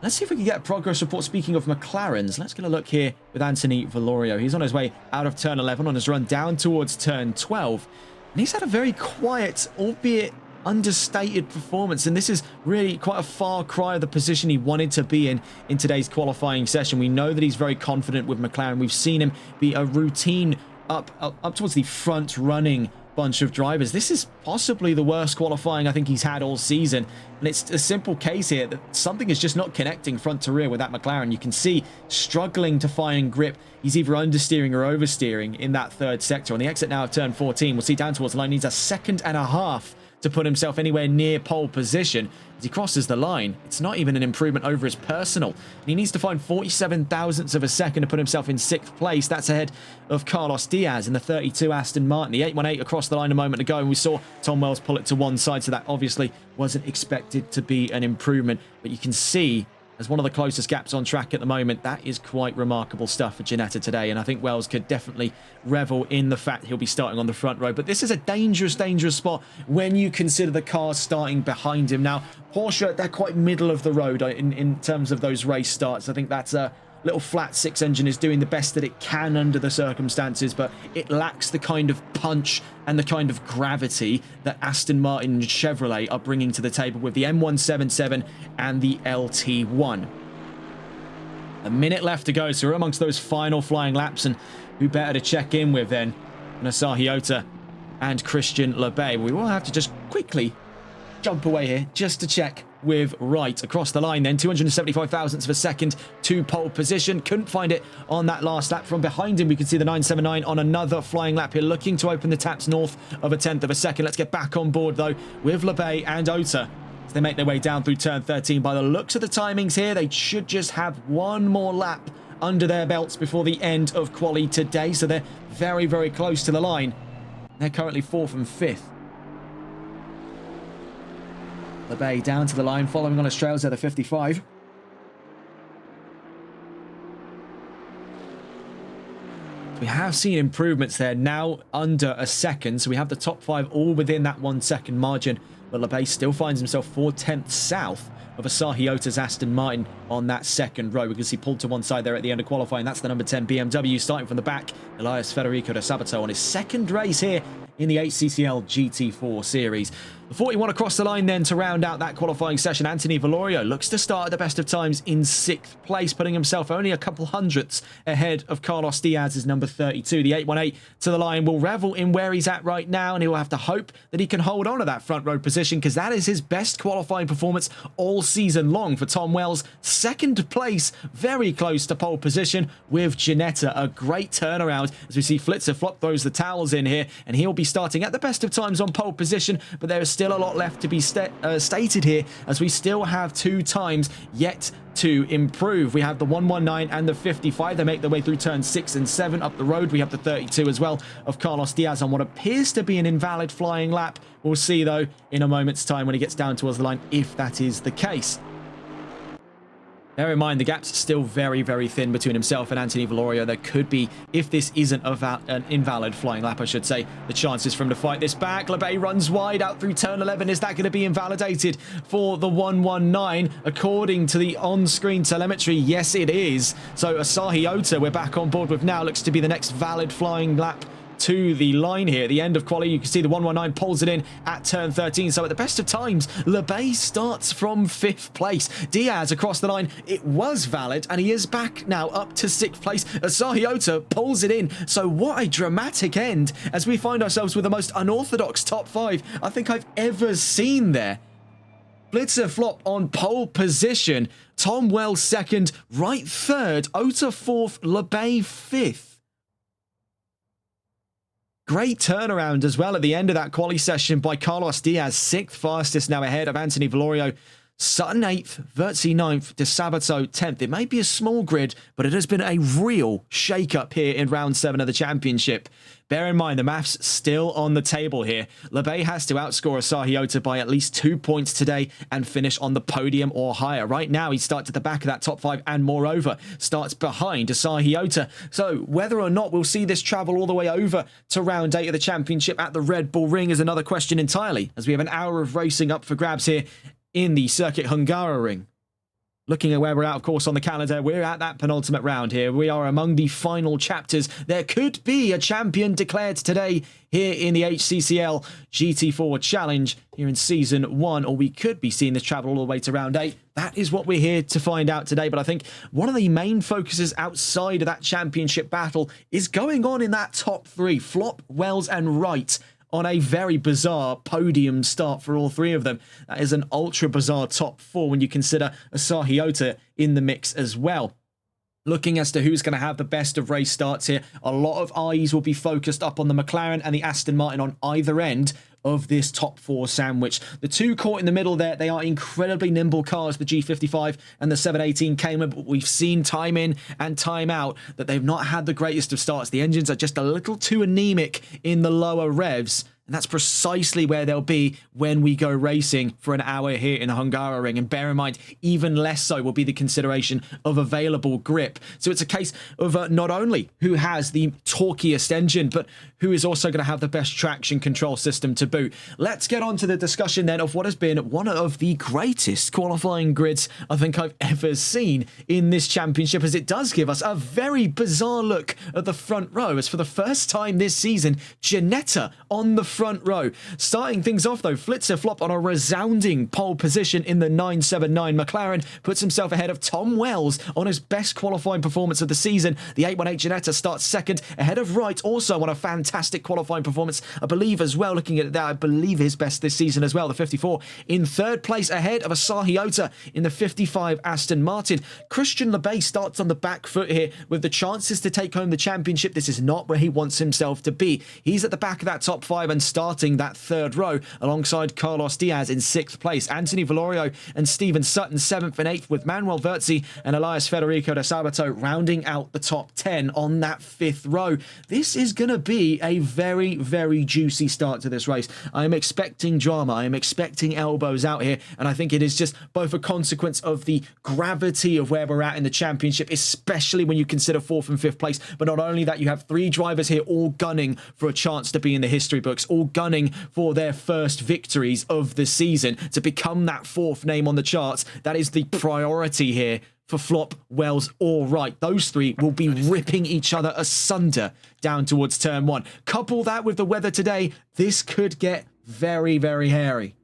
Let's see if we can get a progress report. Speaking of McLarens, let's get a look here with Anthony Valorio. He's on his way out of Turn 11 on his run down towards Turn 12. And he's had a very quiet, albeit understated performance. And this is really quite a far cry of the position he wanted to be in today's qualifying session. We know that he's very confident with McLaren. We've seen him be a routine up towards the front running bunch of drivers. This is possibly the worst qualifying I think he's had all season, and it's a simple case here that something is just not connecting front to rear with that McLaren. You can see struggling to find grip. He's either understeering or oversteering in that 3rd sector. On the exit now of Turn 14, we'll see down towards the line, needs a 1.5 seconds to put himself anywhere near pole position. As he crosses the line, it's not even an improvement over his personal. And he needs to find 47 thousandths of a second to put himself in 6th place. That's ahead of Carlos Diaz in the 32 Aston Martin. The 818 across the line a moment ago, and we saw Tom Wells pull it to one side, so that obviously wasn't expected to be an improvement. But you can see, as one of the closest gaps on track at the moment, that is quite remarkable stuff for Ginetta today. And I think Wells could definitely revel in the fact he'll be starting on the front row. But this is a dangerous, dangerous spot when you consider the cars starting behind him. Now, Porsche, they're quite middle of the road in terms of those race starts. I think that's a little flat 6 engine is doing the best that it can under the circumstances, but it lacks the kind of punch and the kind of gravity that Aston Martin and Chevrolet are bringing to the table with the M177 and the LT1. A minute left to go, so we're amongst those final flying laps, and who better to check in with then than Asahi Ota and Christian LeBay. We will have to just quickly jump away here just to check with Wright across the line then. 275 thousandths of a second to pole position. Couldn't find it on that last lap. From behind him, we can see the 979 on another flying lap here, looking to open the taps north of 1/10 of a second. Let's get back on board though with LeBay and Ota. as they make their way down through turn 13. By the looks of the timings here, they should just have one more lap under their belts before the end of quali today. So they're very, very close to the line. They're currently 4th and 5th. LeBay down to the line, following on his trails at the 55. We have seen improvements there, now under a second. So we have the top 5 all within that 1 second margin. But LeBay still finds himself 4/10 south of Asahi Ota's Aston Martin on that second row, because he pulled to one side there at the end of qualifying. That's the number 10 BMW starting from the back. Elias Federico de Sabato on his second race here in the HCCL GT4 series. The 41 across the line then to round out that qualifying session. Anthony Valorio looks to start at the best of times in 6th place, putting himself only a couple hundredths ahead of Carlos Diaz's number 32. The 818 to the line will revel in where he's at right now, and he'll have to hope that he can hold on to that front row position, because that is his best qualifying performance all season long for Tom Wells. 2nd place, very close to pole position with Ginetta. A great turnaround as we see Flitzer Flop throws the towels in here, and he'll be starting at the best of times on pole position, but there is still a lot left to be stated here, as we still have 2 times yet to improve. We have the 119 and the 55. They make their way through turn 6 and 7 up the road. We have the 32 as well of Carlos Diaz on what appears to be an invalid flying lap. We'll see though in a moment's time when he gets down towards the line if that is the case. Bear in mind, the gap's still very, very thin between himself and Anthony Valorio. There could be, if this isn't an invalid flying lap, I should say, the chances for him to fight this back. LeBay runs wide out through turn 11. Is that going to be invalidated for the 119? According to the on-screen telemetry, yes, it is. So Asahi Ota, we're back on board with now, looks to be the next valid flying lap to the line here. At the end of quali, you can see the 119 pulls it in at turn 13. So at the best of times, LeBay starts from 5th place. Diaz across the line, it was valid, and he is back now up to 6th place. Asahi Ota pulls it in. So what a dramatic end as we find ourselves with the most unorthodox top 5 I think I've ever seen there. Blitzer Flop on pole position. Tom Wells 2nd, Wright 3rd, Ota 4th, LeBay 5th. Great turnaround as well at the end of that quali session by Carlos Diaz, 6th fastest now ahead of Anthony Valorio. Sutton 8th, Vertzi 9th, De Sabato 10th. It may be a small grid, but it has been a real shake-up here in round 7 of the championship. Bear in mind, the maths still on the table here. LeBay has to outscore Asahi Ota by at least 2 points today and finish on the podium or higher. Right now, he starts at the back of that top 5 and moreover starts behind Asahi Ota. So whether or not we'll see this travel all the way over to round 8 of the championship at the Red Bull Ring is another question entirely, as we have an hour of racing up for grabs here in the Circuit Hungaroring. Looking at where we're at, of course, on the calendar, we're at that penultimate round here. We are among the final chapters. There could be a champion declared today here in the HCCL GT4 Challenge here in Season 1, or we could be seeing this travel all the way to round 8. That is what we're here to find out today. But I think one of the main focuses outside of that championship battle is going on in that top 3. Flop, Wells and Wright on a very bizarre podium start for all 3 of them. That is an ultra bizarre top 4 when you consider Asahi Ota in the mix as well. Looking as to who's going to have the best of race starts here, a lot of eyes will be focused up on the McLaren and the Aston Martin on either end of this top 4 sandwich. The 2 caught in the middle there, they are incredibly nimble cars, the G55 and the 718 Cayman, but we've seen time in and time out that they've not had the greatest of starts. The engines are just a little too anemic in the lower revs, and that's precisely where they'll be when we go racing for an hour here in the Hungaroring. And bear in mind, even less so will be the consideration of available grip. So it's a case of not only who has the torquiest engine, but who is also going to have the best traction control system to boot. Let's get on to the discussion then of what has been one of the greatest qualifying grids I think I've ever seen in this championship, as it does give us a very bizarre look at the front row, as for the first time this season, Ginetta on the front row. Starting things off though, Flitzer Flop on a resounding pole position in the 979 McLaren puts himself ahead of Tom Wells on his best qualifying performance of the season. The 818 Ginetta starts 2nd ahead of Wright, also on a fantastic qualifying performance, I believe as well. Looking at that, I believe his best this season as well. The 54 in 3rd place ahead of Asahi Ota in the 55 Aston Martin. Christian LeBay starts on the back foot here with the chances to take home the championship. This is not where he wants himself to be. He's at the back of that top 5 and starting that third row alongside Carlos Diaz in 6th place. Anthony Valorio and Steven Sutton 7th and 8th, with Manuel Verzi and Elias Federico de Sabato rounding out the top 10 on that 5th row. This is going to be a very, very juicy start to this race. I am expecting drama. I am expecting elbows out here, and I think it is just both a consequence of the gravity of where we're at in the championship, especially when you consider 4th and 5th place. But not only that, you have 3 drivers here all gunning for a chance to be in the history books, all gunning for their first victories of the season to become that 4th name on the charts. That is the priority here for Flop, Wells, or Wright. Those 3 will be ripping each other asunder down towards turn 1. Couple that with the weather today, this could get very, very hairy.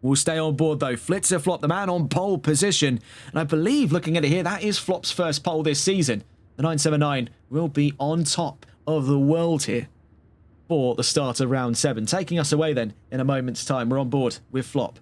We'll stay on board though. Flitzer Flop, the man on pole position. And I believe, looking at it here, that is Flop's first pole this season. The 979 will be on top of the world here for the start of round 7. Taking us away then in a moment's time. We're on board with Flop.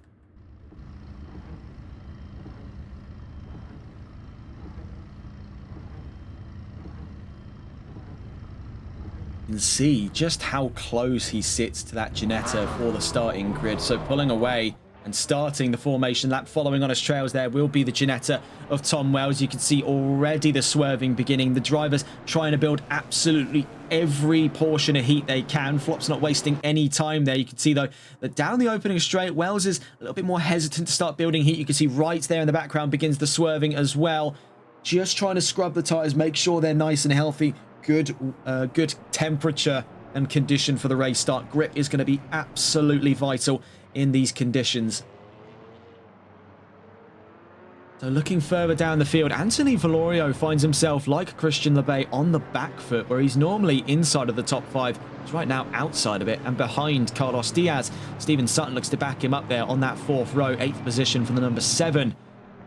You can see just how close he sits to that Ginetta for the starting grid. So pulling away and starting the formation lap following on his trails there will be the Ginetta of Tom Wells. You can see already the swerving beginning. The drivers trying to build absolutely every portion of heat they can. Flop's not wasting any time there. You can see though that down the opening straight, Wells is a little bit more hesitant to start building heat. You can see right there in the background begins the swerving as well. Just trying to scrub the tyres, make sure they're nice and healthy. Good temperature and condition for the race start. Grip is going to be absolutely vital in these conditions. So looking further down the field, Anthony Valorio finds himself, like Christian Lebay, on the back foot, where he's normally inside of the top 5. He's right now outside of it and behind Carlos Diaz. Steven Sutton looks to back him up there on that 4th row, 8th position for the number 7.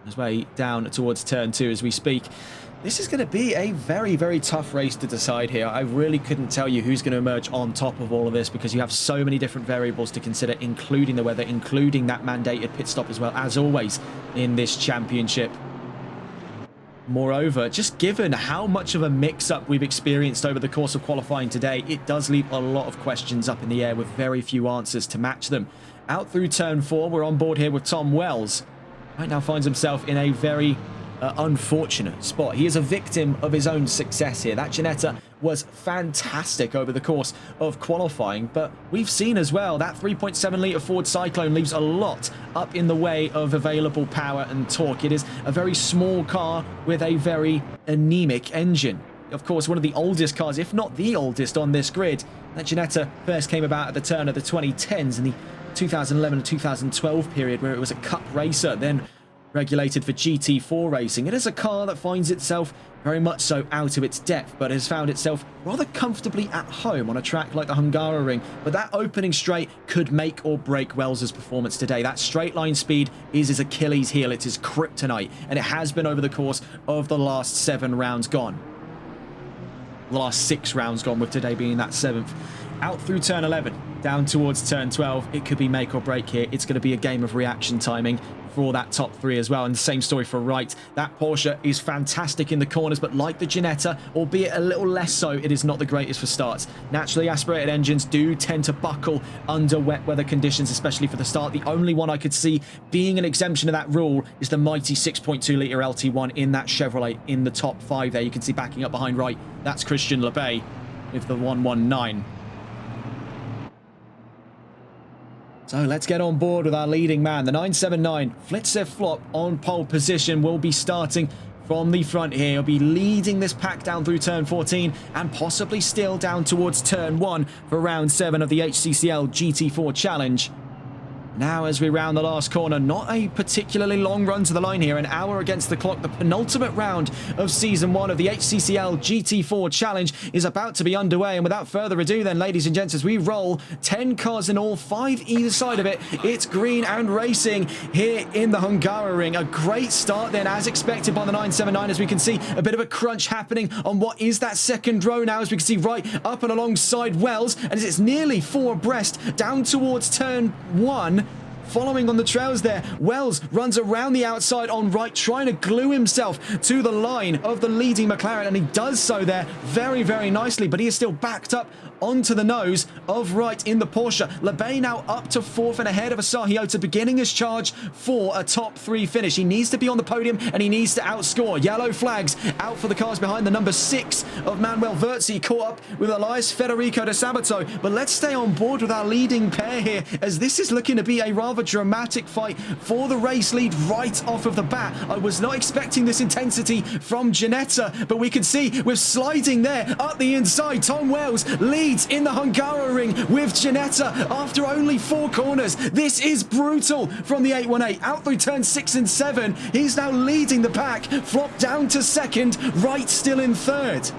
His way down towards turn 2 as we speak. This is going to be a very, very tough race to decide here. I really couldn't tell you who's going to emerge on top of all of this because you have so many different variables to consider, including the weather, including that mandated pit stop as well, as always in this championship. Moreover, just given how much of a mix-up we've experienced over the course of qualifying today, it does leave a lot of questions up in the air with very few answers to match them. Out through turn 4, we're on board here with Tom Wells. Right now finds himself in a very unfortunate spot. He is a victim of his own success here. That Ginetta was fantastic over the course of qualifying, but we've seen as well that 3.7 litre Ford Cyclone leaves a lot up in the way of available power and torque. It is a very small car with a very anemic engine. Of course, one of the oldest cars, if not the oldest on this grid. That Ginetta first came about at the turn of the 2010s in the 2011 and 2012 period, where it was a cup racer, then regulated for GT4 racing. It is a car that finds itself very much so out of its depth, but has found itself rather comfortably at home on a track like the Hungaroring. But that opening straight could make or break Wells's performance today. That straight line speed is his Achilles heel. It's his kryptonite, and it has been over the course of the last 7 rounds gone. The last 6 rounds gone, with today being that 7th. Out through turn 11, down towards turn 12. It could be make or break here. It's going to be a game of reaction timing for that top 3 as well. And the same story for Wright. That Porsche is fantastic in the corners, but like the Ginetta, albeit a little less so, it is not the greatest for starts. Naturally aspirated engines do tend to buckle under wet weather conditions, especially for the start. The only one I could see being an exemption of that rule is the mighty 6.2 litre LT1 in that Chevrolet in the top 5 there. You can see backing up behind Wright. That's Christian Lebay with the 119. So let's get on board with our leading man. The 979, Flitzer Flop on pole position, will be starting from the front here. He'll be leading this pack down through turn 14 and possibly still down towards turn 1 for round 7 of the HCCL GT4 Challenge. Now, as we round the last corner, not a particularly long run to the line here. An hour against the clock. The penultimate round of Season 1 of the HCCL GT4 Challenge is about to be underway. And without further ado then, ladies and gents, as we roll 10 cars in all, 5 either side of it, it's green and racing here in the Hungaroring. A great start then, as expected by the 979, as we can see a bit of a crunch happening on what is that second row now, as we can see right up and alongside Wells. And as it's nearly 4 abreast down towards turn 1, following on the trails there, Wells runs around the outside on Wright, trying to glue himself to the line of the leading McLaren, and he does so there very, very nicely, but he is still backed up onto the nose of Wright in the Porsche. Lebay now up to 4th and ahead of Asahi beginning his charge for a top 3 finish. He needs to be on the podium and he needs to outscore. Yellow flags out for the cars behind the number 6 of Manuel Verzi, caught up with Elias Federico de Sabato. But let's stay on board with our leading pair here, as this is looking to be a rather dramatic fight for the race lead right off of the bat. I was not expecting this intensity from Ginetta, but we can see with sliding there up the inside, Tom Wells leads in the Hungaroring with Ginetta after only 4 corners. This is brutal from the 818 out through turns 6 and 7. He's now leading the pack, flopped down to 2nd, Wright still in 3rd.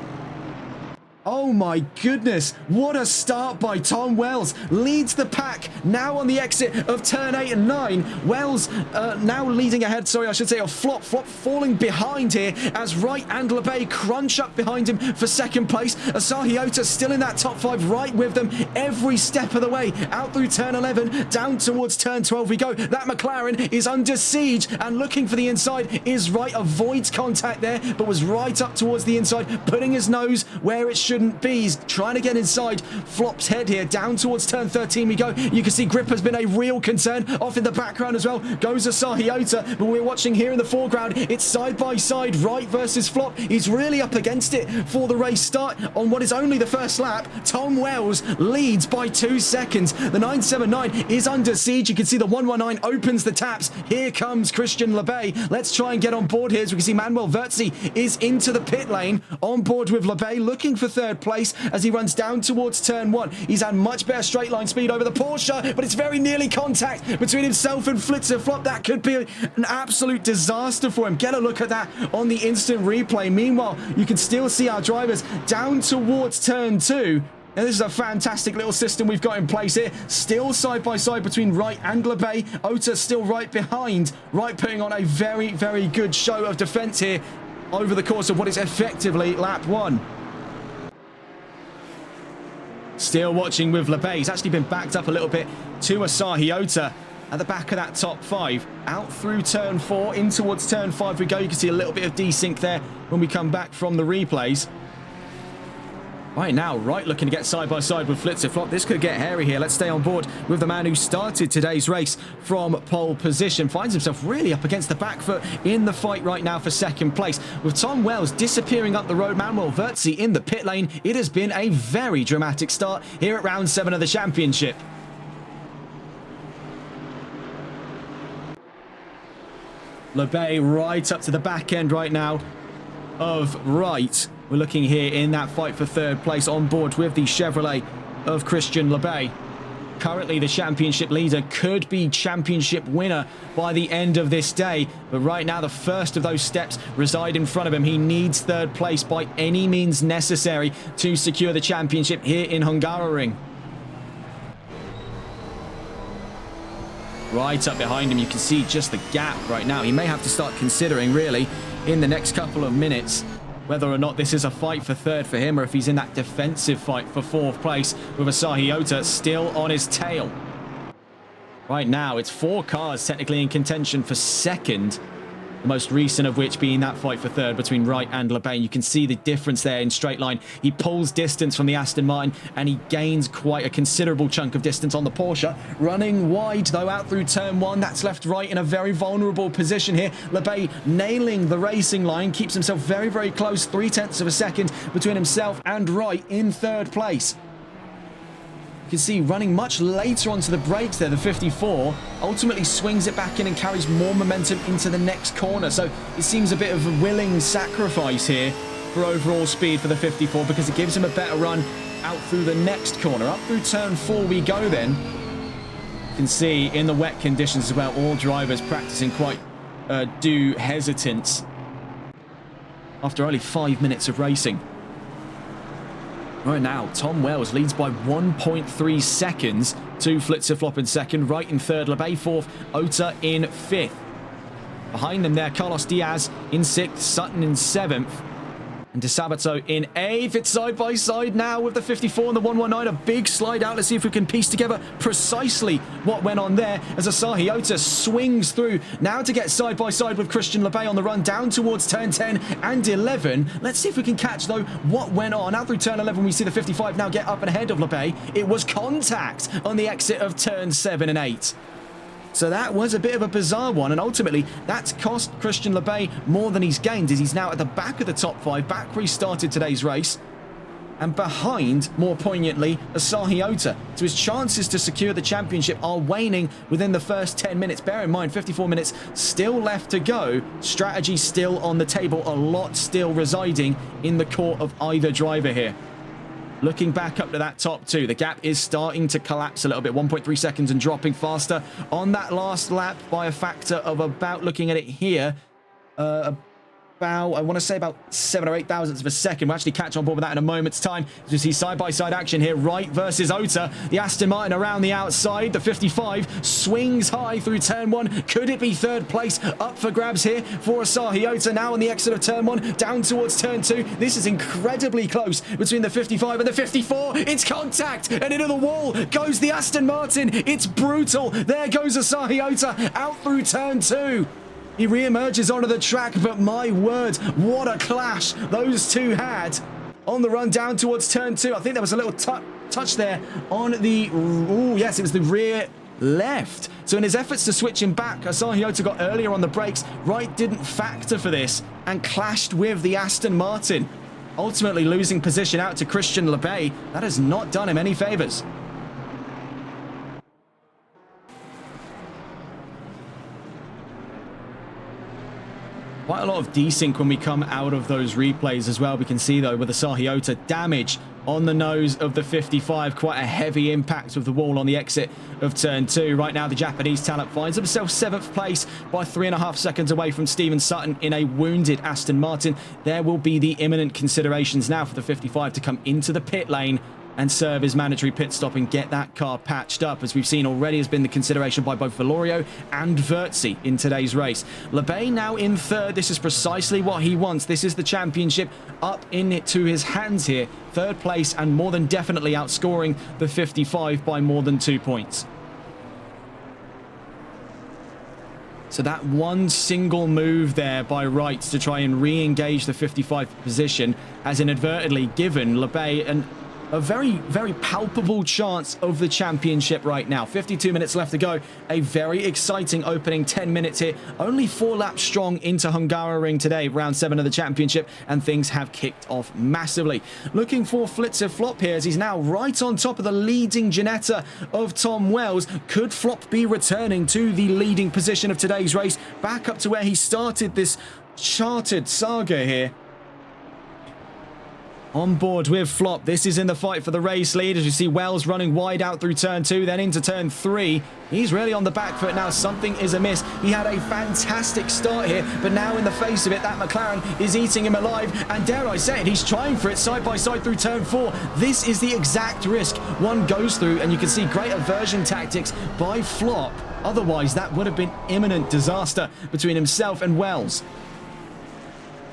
Oh my goodness, what a start by Tom Wells. Leads the pack now on the exit of turn 8 and 9. Wells now leading ahead, of Flop falling behind here as Wright and Lebay crunch up behind him for 2nd place. Asahi still in that top 5, right with them every step of the way. Out through turn 11, down towards turn 12 we go. That McLaren is under siege and looking for the inside is Wright. Avoids contact there, but was right up towards the inside, putting his nose where it shouldn't be. He's trying to get inside. Flop's head here. Down towards turn 13 we go. You can see grip has been a real concern. Off in the background as well goes Asahi, but we're watching here in the foreground. It's side by side, Wright versus Flop. He's really up against it for the race start on what is only the first lap. Tom Wells leads by 2 seconds. The 979 is under siege. You can see the 119 opens the taps. Here comes Christian Lebay. Let's try and get on board here. As we can see, Manuel Verzi is into the pit lane on board with Lebay, looking for 3rd place as he runs down towards turn 1. He's had much better straight line speed over the Porsche, but it's very nearly contact between himself and Flitzer Flop. That could be an absolute disaster for him. Get a look at that on the instant replay. Meanwhile, you can still see our drivers down towards turn 2. And this is a fantastic little system we've got in place here. Still side by side between Wright and Lebay. Ota still right behind. Wright putting on a very, very good show of defense here over the course of what is effectively lap 1. Still watching with Lebay. He's actually been backed up a little bit to Asahi at the back of that top 5. Out through turn 4, in towards turn 5 we go. You can see a little bit of desync there when we come back from the replays. Right now, Wright looking to get side by side with Flitzer Flop. This could get hairy here. Let's stay on board with the man who started today's race from pole position. Finds himself really up against the back foot in the fight right now for 2nd place. With Tom Wells disappearing up the road, Manuel Verzi in the pit lane. It has been a very dramatic start here at round 7 of the championship. Lebay right up to the back end right now of Wright. We're looking here in that fight for 3rd place on board with the Chevrolet of Christian Lebay. Currently the championship leader, could be championship winner by the end of this day. But right now the first of those steps reside in front of him. He needs 3rd place by any means necessary to secure the championship here in Hungaroring. Right up behind him, you can see just the gap right now. He may have to start considering really in the next couple of minutes whether or not this is a fight for 3rd for him, or if he's in that defensive fight for 4th place with Asahi still on his tail. Right now, it's 4 cars technically in contention for 2nd. The most recent of which being that fight for 3rd between Wright and Lebay. You can see the difference there in straight line. He pulls distance from the Aston Martin and he gains quite a considerable chunk of distance on the Porsche. Running wide though out through turn 1. That's left Wright in a very vulnerable position here. Lebay nailing the racing line. Keeps himself very, very close. 0.3 of a second between himself and Wright in 3rd place. You can see running much later onto the brakes there, the 54 ultimately swings it back in and carries more momentum into the next corner. So it seems a bit of a willing sacrifice here for overall speed for the 54 because it gives him a better run out through the next corner. Up through turn 4 we go then. You can see in the wet conditions as well, all drivers practicing quite due hesitance after only 5 minutes of racing. Right now, Tom Wells leads by 1.3 seconds to Flitzer Flop in 2nd, Wright in 3rd, Lebay 4th, Ota in 5th. Behind them there, Carlos Diaz in 6th, Sutton in 7th. And DeSabato in 8th. It's side by side now with the 54 and the 119. A big slide out. Let's see if we can piece together precisely what went on there as Asahi Ota swings through. Now to get side by side with Christian Lebay on the run down towards turn 10 and 11. Let's see if we can catch, though, what went on. Out through turn 11, we see the 55 now get up and ahead of Lebay. It was contact on the exit of turn 7 and 8. So that was a bit of a bizarre one, and ultimately that's cost Christian Lebay more than he's gained, as he's now at the back of the top 5, back where he started today's race, and behind, more poignantly, Asahi Ota. So his chances to secure the championship are waning within the first 10 minutes. Bear in mind, 54 minutes still left to go. Strategy still on the table, a lot still residing in the court of either driver here. Looking back up to that top 2, the gap is starting to collapse a little bit. 1.3 seconds and dropping faster on that last lap by a factor of about, looking at it here, I want to say about 7 or 8 thousandths of a second. We'll actually catch on board with that in a moment's time. As you see side-by-side action here, Wright versus Ota. The Aston Martin around the outside. The 55 swings high through turn 1. Could it be third place? Up for grabs here for Asahi Ota. Now on the exit of turn 1, down towards turn 2. This is incredibly close between the 55 and the 54. It's contact, and into the wall goes the Aston Martin. It's brutal. There goes Asahi Ota out through turn 2. He re-emerges onto the track, but my word, what a clash those two had on the run down towards turn 2. I think there was a little touch there on the... Oh, yes, it was the rear left. So in his efforts to switch him back, Asahi Ota got earlier on the brakes. Wright didn't factor for this and clashed with the Aston Martin, ultimately losing position out to Christian Lebay. That has not done him any favours. Quite a lot of desync when we come out of those replays as well. We can see, though, with Asahi Ota, damage on the nose of the 55. Quite a heavy impact of the wall on the exit of turn 2. Right now, the Japanese talent finds himself 7th place by 3.5 seconds away from Stephen Sutton in a wounded Aston Martin. There will be the imminent considerations now for the 55 to come into the pit lane and serve his mandatory pit stop and get that car patched up, as we've seen already has been the consideration by both Valorio and Vertzi in today's race. Lebay now in 3rd. This is precisely what he wants. This is the championship up into his hands here. 3rd place and more than definitely outscoring the 55 by more than 2 points. So that one single move there by Wright to try and re-engage the 55 position has inadvertently given Lebay a very, very palpable chance of the championship right now. 52 minutes left to go. A very exciting opening 10 minutes here. Only 4 laps strong into Hungaroring today, round 7 of the championship, and things have kicked off massively. Looking for Flitzer Flop here, as he's now right on top of the leading Ginetta of Tom Wells. Could Flop be returning to the leading position of today's race, back up to where he started this charted saga here? On board with Flop. This is in the fight for the race lead, as you see Wells running wide out through turn 2, then into turn 3. He's really on the back foot now. Something is amiss. He had a fantastic start here, but now in the face of it, that McLaren is eating him alive. And dare I say it, he's trying for it side by side through turn 4. This is the exact risk one goes through, and you can see great aversion tactics by Flop. Otherwise, that would have been imminent disaster between himself and Wells.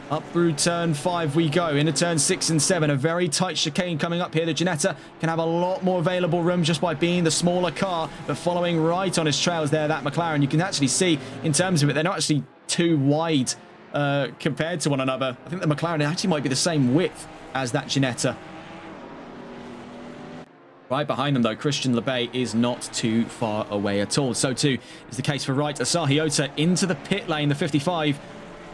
Up through turn 5 we go, into turn 6 and 7. A very tight chicane coming up here. The Ginetta can have a lot more available room just by being the smaller car, but following right on his trails there, that McLaren, you can actually see in terms of it, they're not actually too wide compared to one another. I think the McLaren actually might be the same width as that Ginetta. Right behind them, though, Christian Lebay is not too far away at all. So too is the case for Wright. Asahi Ota into the pit lane, the 55,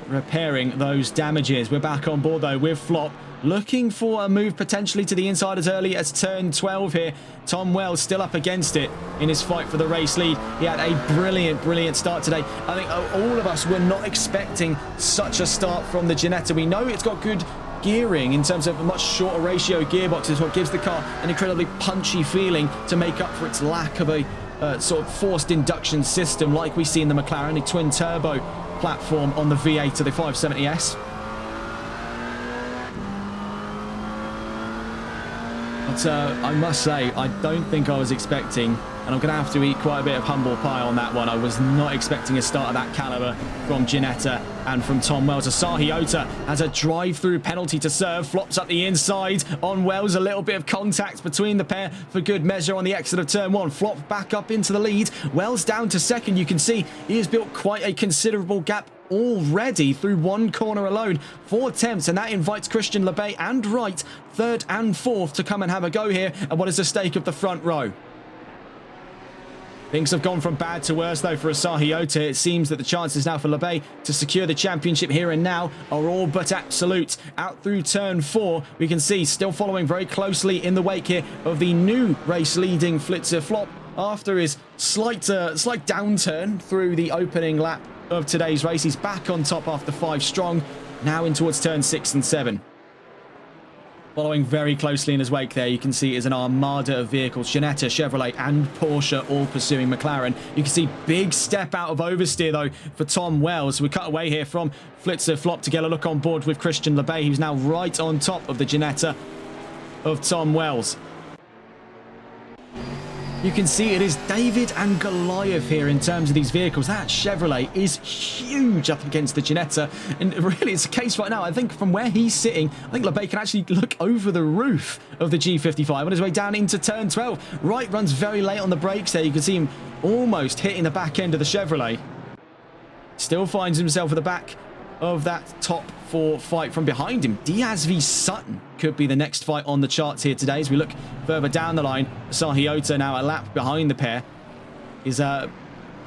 repairing those damages. We're back on board, though, with Flop, looking for a move potentially to the inside as early as turn 12 here. Tom Wells still up against it in his fight for the race lead. He had a brilliant start today. I think all of us were not expecting such a start from the Ginetta. We know it's got good gearing in terms of a much shorter ratio gearbox, is what gives the car an incredibly punchy feeling to make up for its lack of a sort of forced induction system like we see in the McLaren, a twin turbo platform on the V8 of the 570S. But I must say, I don't think I was expecting, and I'm going to have to eat quite a bit of humble pie on that one. I was not expecting a start of that caliber from Ginetta and from Tom Wells. Asahi Ota has a drive-through penalty to serve, flops up the inside on Wells. A little bit of contact between the pair for good measure on the exit of turn one. Flop back up into the lead. Wells down to second. You can see he has built quite a considerable gap already through one corner alone. 4 attempts, and that invites Christian Lebay and Wright, third and fourth, to come and have a go here at what is the stake of the front row. Things have gone from bad to worse, though, for Asahi Ota. It seems that the chances now for Lebay to secure the championship here and now are all but absolute. Out through turn 4, we can see still following very closely in the wake here of the new race-leading Flitzer Flop after his slight downturn through the opening lap of today's race. He's back on top after 5 strong, now in towards turn 6 and 7. Following very closely in his wake there, you can see is an armada of vehicles. Ginetta, Chevrolet and Porsche all pursuing McLaren. You can see big step out of oversteer, though, for Tom Wells. We cut away here from Flitzer Flop to get a look on board with Christian Lebay, who's now right on top of the Ginetta of Tom Wells. You can see it is David and Goliath here in terms of these vehicles. That Chevrolet is huge up against the Ginetta. And really, it's a case right now. I think from where he's sitting, I think Lebay can actually look over the roof of the G55 on his way down into turn 12. Wright runs very late on the brakes there. You can see him almost hitting the back end of the Chevrolet. Still finds himself at the back of that top 4 fight from behind him. Diaz v Sutton could be the next fight on the charts here today. As we look further down the line, Asahi Ota now a lap behind the pair is sort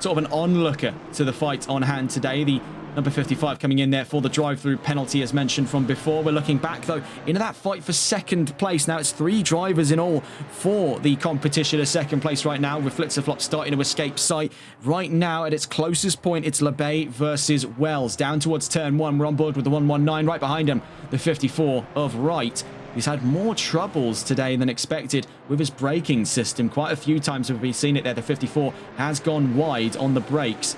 of an onlooker to the fight on hand today. The number 55 coming in there for the drive-through penalty, as mentioned from before. We're looking back, though, into that fight for second place. Now, it's 3 drivers in all for the competition of second place right now, with Flitzer Flop starting to escape sight. Right now, at its closest point, it's Lebay versus Wells. Down towards turn 1, we're on board with the 119. Right behind him, the 54 of Wright. He's had more troubles today than expected with his braking system. Quite a few times we've seen it there. The 54 has gone wide on the brakes.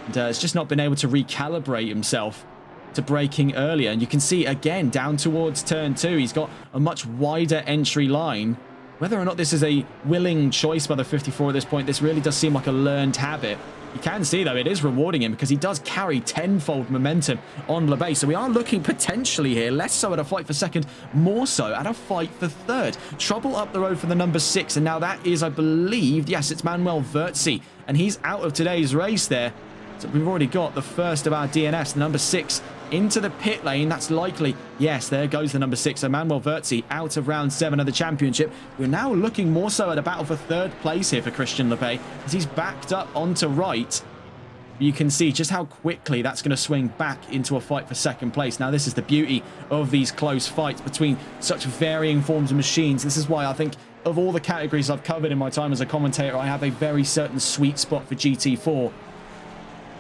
And has just not been able to recalibrate himself to braking earlier. And you can see, again, down towards turn 2, he's got a much wider entry line. Whether or not this is a willing choice by the 54 at this point, this really does seem like a learned habit. You can see, though, it is rewarding him because he does carry tenfold momentum on Lebay. So we are looking potentially here, less so at a fight for second, more so at a fight for third. Trouble up the road for the number 6. And now that is, I believe, yes, it's Manuel Verzi. And he's out of today's race there. So we've already got the first of our DNFs, the number 6, into the pit lane. That's likely. Yes, there goes the number 6. So Manuel Verzi out of round 7 of the championship. We're now looking more so at a battle for third place here for Christian Lebay, as he's backed up onto Wright. You can see just how quickly that's going to swing back into a fight for second place. Now, this is the beauty of these close fights between such varying forms of machines. This is why I think of all the categories I've covered in my time as a commentator, I have a very certain sweet spot for GT4.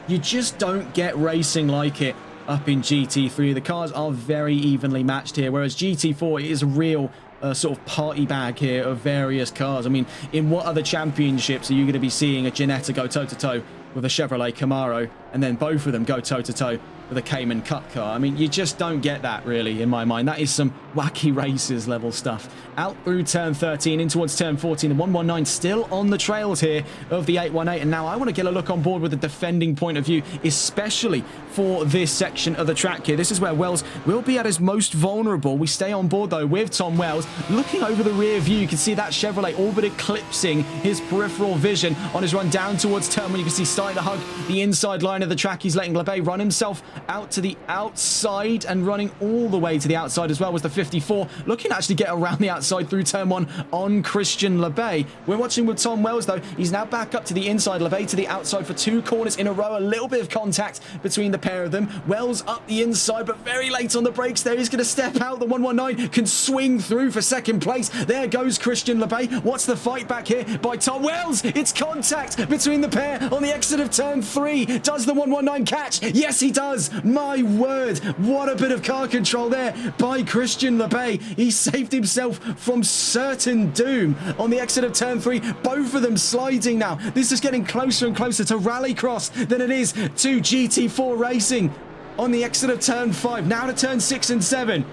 You just don't get racing like it up in GT3. The cars are very evenly matched here, whereas GT4 is a real sort of party bag here of various cars. I mean, in what other championships are you going to be seeing a Ginetta go toe-to-toe with a Chevrolet Camaro, and then both of them go toe-to-toe with a Cayman Cup car? I mean, you just don't get that, really, in my mind. That is some wacky races level stuff. Out through turn 13, in towards turn 14, the 119 still on the trails here of the 818. And now I want to get a look on board with the defending point of view, especially for this section of the track here. This is where Wells will be at his most vulnerable. We stay on board, though, with Tom Wells. Looking over the rear view, you can see that Chevrolet all but eclipsing his peripheral vision on his run down towards turn 1. You can see starting to hug the inside line of the track. He's letting Lebay run himself out to the outside, and running all the way to the outside as well was the 54, looking to actually get around the outside through turn 1 on Christian Lebay. We're watching with Tom Wells, though. He's now back up to the inside, Lebay to the outside for 2 corners in a row. A little bit of contact between the pair of them. Wells up the inside, but very late on the brakes there. He's going to step out. The 119 can swing through for second place. There goes Christian Lebay. What's the fight back here by Tom Wells? It's contact between the pair on the exit of turn 3. Does the 119 catch? Yes, he does. My word, what a bit of car control there by Christian Lebay. He saved himself from certain doom on the exit of turn 3. Both of them sliding now. This is getting closer and closer to Rallycross than it is to GT4 racing on the exit of turn 5. Now to turn 6 and 7.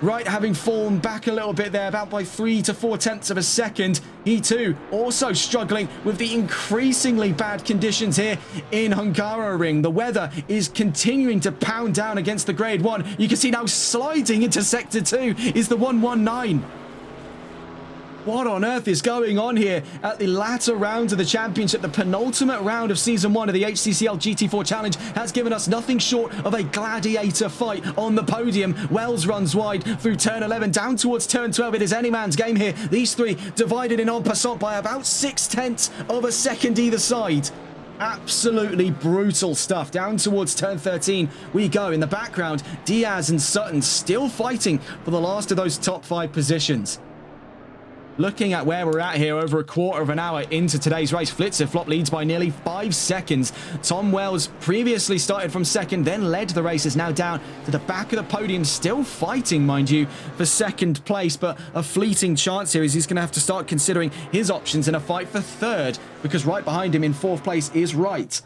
Wright having fallen back a little bit there, about by 3 to 4 tenths of a second. He too also struggling with the increasingly bad conditions here in Hungaroring. The weather is continuing to pound down against the grade 1. You can see now sliding into sector 2 is the 119. What on earth is going on here at the latter round of the championship? The penultimate round of season 1 of the HCCL GT4 challenge has given us nothing short of a gladiator fight on the podium. Wells runs wide through turn 11 down towards turn 12. It is any man's game here. These three divided in en passant by about 6 tenths of a second either side. Absolutely brutal stuff. Down towards turn 13 we go. In the background, Diaz and Sutton still fighting for the last of those top 5 positions. Looking at where we're at here, over a quarter of an hour into today's race, Flitzer-Flop leads by nearly 5 seconds. Tom Wells previously started from second, then led the race, is now down to the back of the podium, still fighting, mind you, for second place, but a fleeting chance here is he's going to have to start considering his options in a fight for third, because right behind him in 4th place is Wright.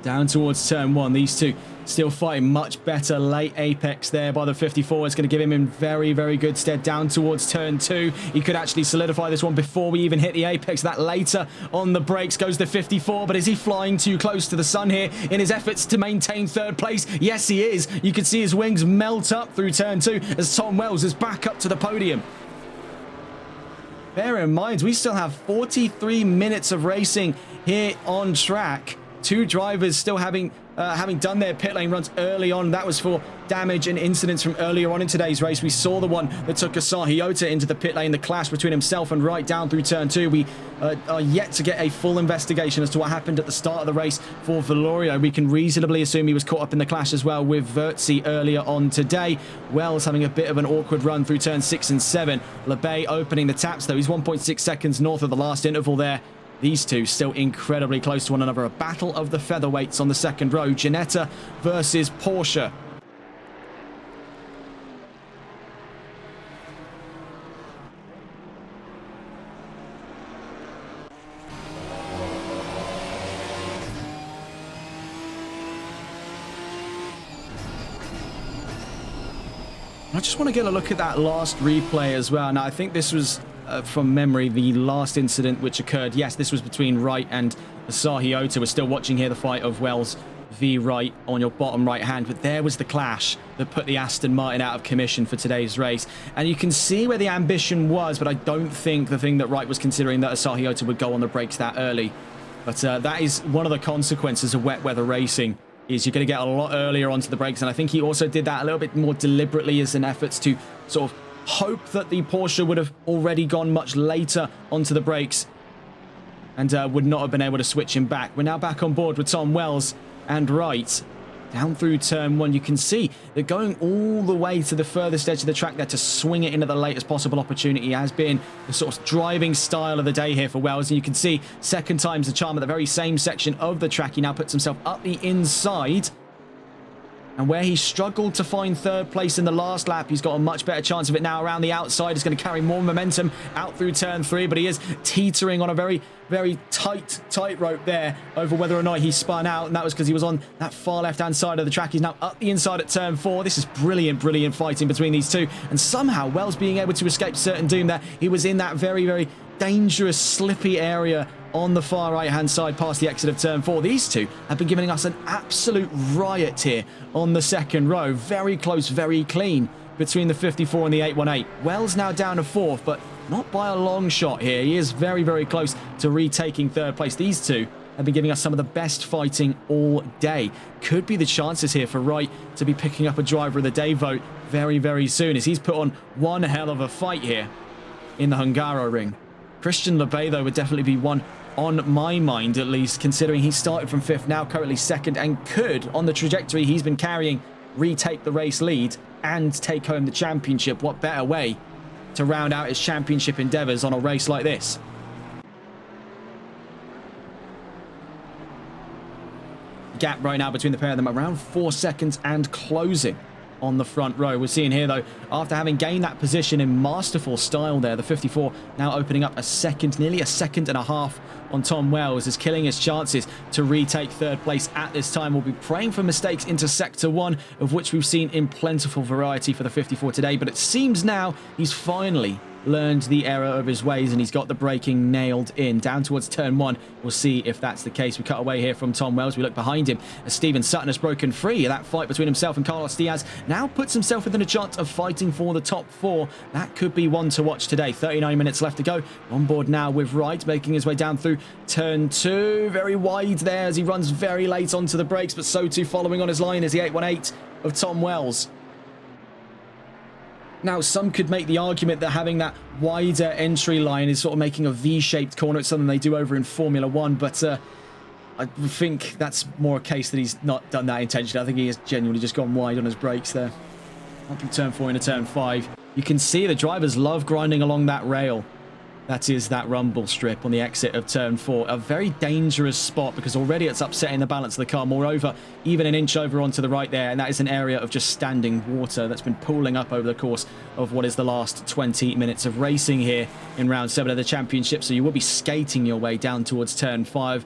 Down towards turn 1, these two still fighting. Much better late apex there by the 54. It's going to give him in very, very good stead. Down towards turn 2, he could actually solidify this one before we even hit the apex. That later on the brakes goes the 54, but is he flying too close to the sun here in his efforts to maintain 3rd place? Yes, he is. You can see his wings melt up through turn 2 as Tom Wells is back up to the podium. Bear in mind, we still have 43 minutes of racing here on track. 2 drivers still having done their pit lane runs early on. That was for damage and incidents from earlier on in today's race. We saw the one that took Asahi into the pit lane, the clash between himself and Wright down through turn 2. We are yet to get a full investigation as to what happened at the start of the race for Valorio. We can reasonably assume he was caught up in the clash as well with Vertzi earlier on today. Wells having a bit of an awkward run through turn 6 and 7. LeBay opening the taps though. He's 1.6 seconds north of the last interval there. These two still incredibly close to one another. A battle of the featherweights on the second row. Ginetta versus Porsche. I just want to get a look at that last replay as well. Now, I think this was, from memory, the last incident which occurred. Yes, this was between Wright and Asahi Ota. We're still watching here the fight of Wells v Wright on your bottom right hand. But there was the clash that put the Aston Martin out of commission for today's race. And you can see where the ambition was, but I don't think the thing that Wright was considering that Asahi Ota would go on the brakes that early. But that is one of the consequences of wet weather racing. Is you're going to get a lot earlier onto the brakes, and I think he also did that a little bit more deliberately as an effort to sort of hope that the Porsche would have already gone much later onto the brakes and would not have been able to switch him back. We're now back on board with Tom Wells and Wright. Down through turn 1, you can see that going all the way to the furthest edge of the track there to swing it into the latest possible opportunity has been the sort of driving style of the day here for Wells. And you can see second time's the charm at the very same section of the track. He now puts himself up the inside. And where he struggled to find 3rd place in the last lap, he's got a much better chance of it now around the outside. He's going to carry more momentum out through turn 3, but he is teetering on a very, very tightrope there over whether or not he spun out, and that was because he was on that far left-hand side of the track. He's now up the inside at turn 4. This is brilliant, brilliant fighting between these two, and somehow Wells being able to escape certain doom there. He was in that very, very dangerous, slippy area on the far right-hand side past the exit of turn 4. These two have been giving us an absolute riot here on the second row. Very close, very clean between the 54 and the 818. Wells now down to 4th, but not by a long shot here. He is very, very close to retaking 3rd place. These two have been giving us some of the best fighting all day. Could be the chances here for Wright to be picking up a driver of the day vote very, very soon, as he's put on one hell of a fight here in the Hungaroring. Christian LeBay, though, would definitely be one on my mind, at least, considering he started from 5th, now currently 2nd, and could, on the trajectory he's been carrying, retake the race lead and take home the championship. What better way to round out his championship endeavours on a race like this? Gap right now between the pair of them around 4 seconds and closing. on the front row. We're seeing here, though, after having gained that position in masterful style there, the 54 now opening up a second, nearly a second and a half on Tom Wells, is killing his chances to retake third place at this time. We'll be praying for mistakes into Sector 1, of which we've seen in plentiful variety for the 54 today, but it seems now he's finally learned the error of his ways and he's got the braking nailed in. Down towards turn 1, we'll see if that's the case. We cut away here from Tom Wells. We look behind him as Steven Sutton has broken free. That fight between himself and Carlos Diaz now puts himself within a chance of fighting for the top 4. That could be one to watch today. 39 minutes left to go. On board now with Wright, making his way down through turn 2. Very wide there as he runs very late onto the brakes, but so too following on his line is the 818 of Tom Wells. Now, some could make the argument that having that wider entry line is sort of making a V-shaped corner. It's something they do over in Formula 1, but I think that's more a case that he's not done that intentionally. I think he has genuinely just gone wide on his brakes there. Up from turn 4 into turn 5. You can see the drivers love grinding along that rail. That is that rumble strip on the exit of turn 4. A very dangerous spot because already it's upsetting the balance of the car. Moreover, even an inch over onto the right there, and that is an area of just standing water that's been pooling up over the course of what is the last 20 minutes of racing here in round 7 of the championship. So you will be skating your way down towards turn 5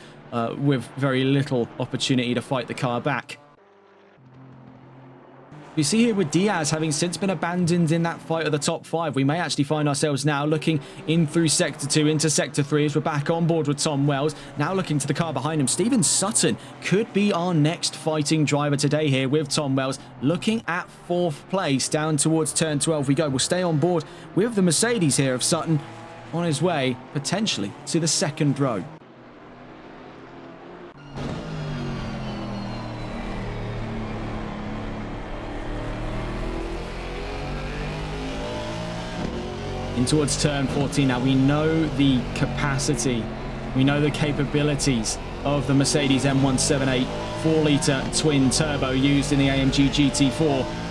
with very little opportunity to fight the car back. You see here with Diaz having since been abandoned in that fight of the top 5, we may actually find ourselves now looking in through Sector 2 into Sector 3 as we're back on board with Tom Wells. Now looking to the car behind him. Steven Sutton could be our next fighting driver today here with Tom Wells. Looking at 4th place down towards turn 12 we go. We'll stay on board with the Mercedes here of Sutton on his way potentially to the 2nd row. In towards turn 14 now, we know the capacity, we know the capabilities of the Mercedes M178 4-litre twin turbo used in the AMG GT4.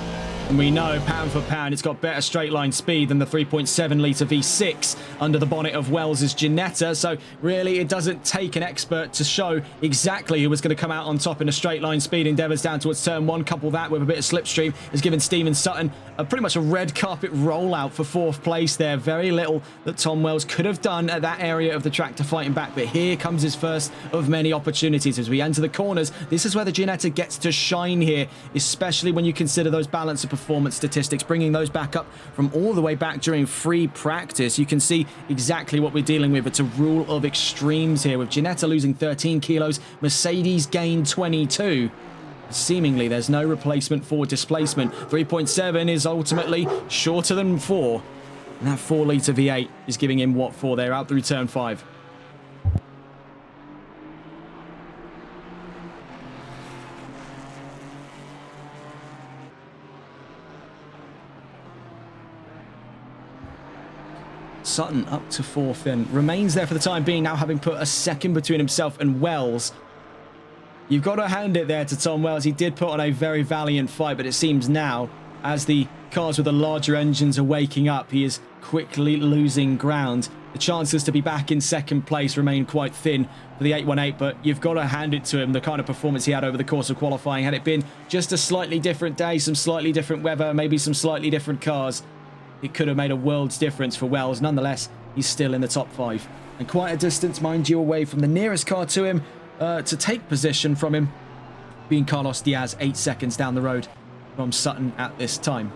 And we know, pound for pound, it's got better straight line speed than the 3.7-litre V6 under the bonnet of Wells's Ginetta. So really, it doesn't take an expert to show exactly who was going to come out on top in a straight line speed endeavours down towards turn 1. Couple that with a bit of slipstream has given Steven Sutton pretty much a red carpet rollout for 4th place there. Very little that Tom Wells could have done at that area of the track to fight him back. But here comes his first of many opportunities as we enter the corners. This is where the Ginetta gets to shine here, especially when you consider those balance of performance statistics, bringing those back up from all the way back during free practice. You can see exactly what we're dealing with. It's a rule of extremes here with Ginetta losing 13 kilos, Mercedes gained 22. Seemingly there's no replacement for displacement. 3.7 is ultimately shorter than 4, and that 4-litre V8 is giving him what for there out through turn 5. Sutton up to 4th and remains there for the time being, now having put a second between himself and Wells. You've got to hand it there to Tom Wells. He did put on a very valiant fight, but it seems now, as the cars with the larger engines are waking up, he is quickly losing ground. The chances to be back in 2nd place remain quite thin for the 818, but you've got to hand it to him, the kind of performance he had over the course of qualifying. Had it been just a slightly different day, some slightly different weather, maybe some slightly different cars, it could have made a world's difference for Wells. Nonetheless, he's still in the top 5. And quite a distance, mind you, away from the nearest car to him to take position from him, being Carlos Diaz, 8 seconds down the road from Sutton at this time.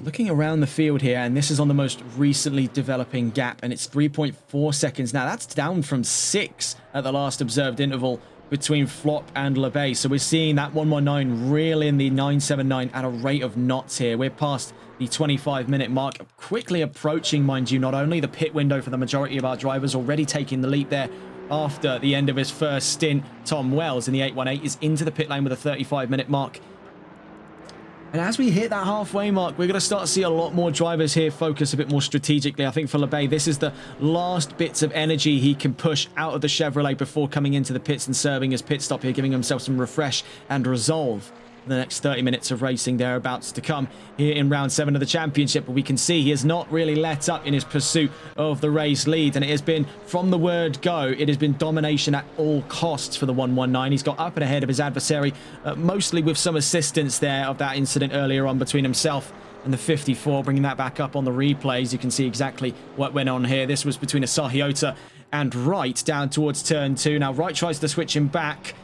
Looking around the field here, and this is on the most recently developing gap, and it's 3.4 seconds now. That's down from 6 at the last observed interval between Flop and LeBay. So we're seeing that 119 reel in the 979 at a rate of knots here. We're past the 25-minute mark, quickly approaching, mind you, not only the pit window for the majority of our drivers, already taking the leap there after the end of his first stint. Tom Wells in the 818 is into the pit lane with a 35-minute mark. And as we hit that halfway mark, we're going to start to see a lot more drivers here focus a bit more strategically. I think for LeBay, this is the last bits of energy he can push out of the Chevrolet before coming into the pits and serving his pit stop here, giving himself some refresh and resolve the next 30 minutes of racing thereabouts to come here in round 7 of the championship. But we can see he has not really let up in his pursuit of the race lead, and it has been, from the word go, it has been domination at all costs for the 119. He's got up and ahead of his adversary, mostly with some assistance there of that incident earlier on between himself and the 54. Bringing that back up on the replays, you can see exactly what went on here. This was between Asahiota and Wright down towards turn 2. Now Wright tries to switch him back,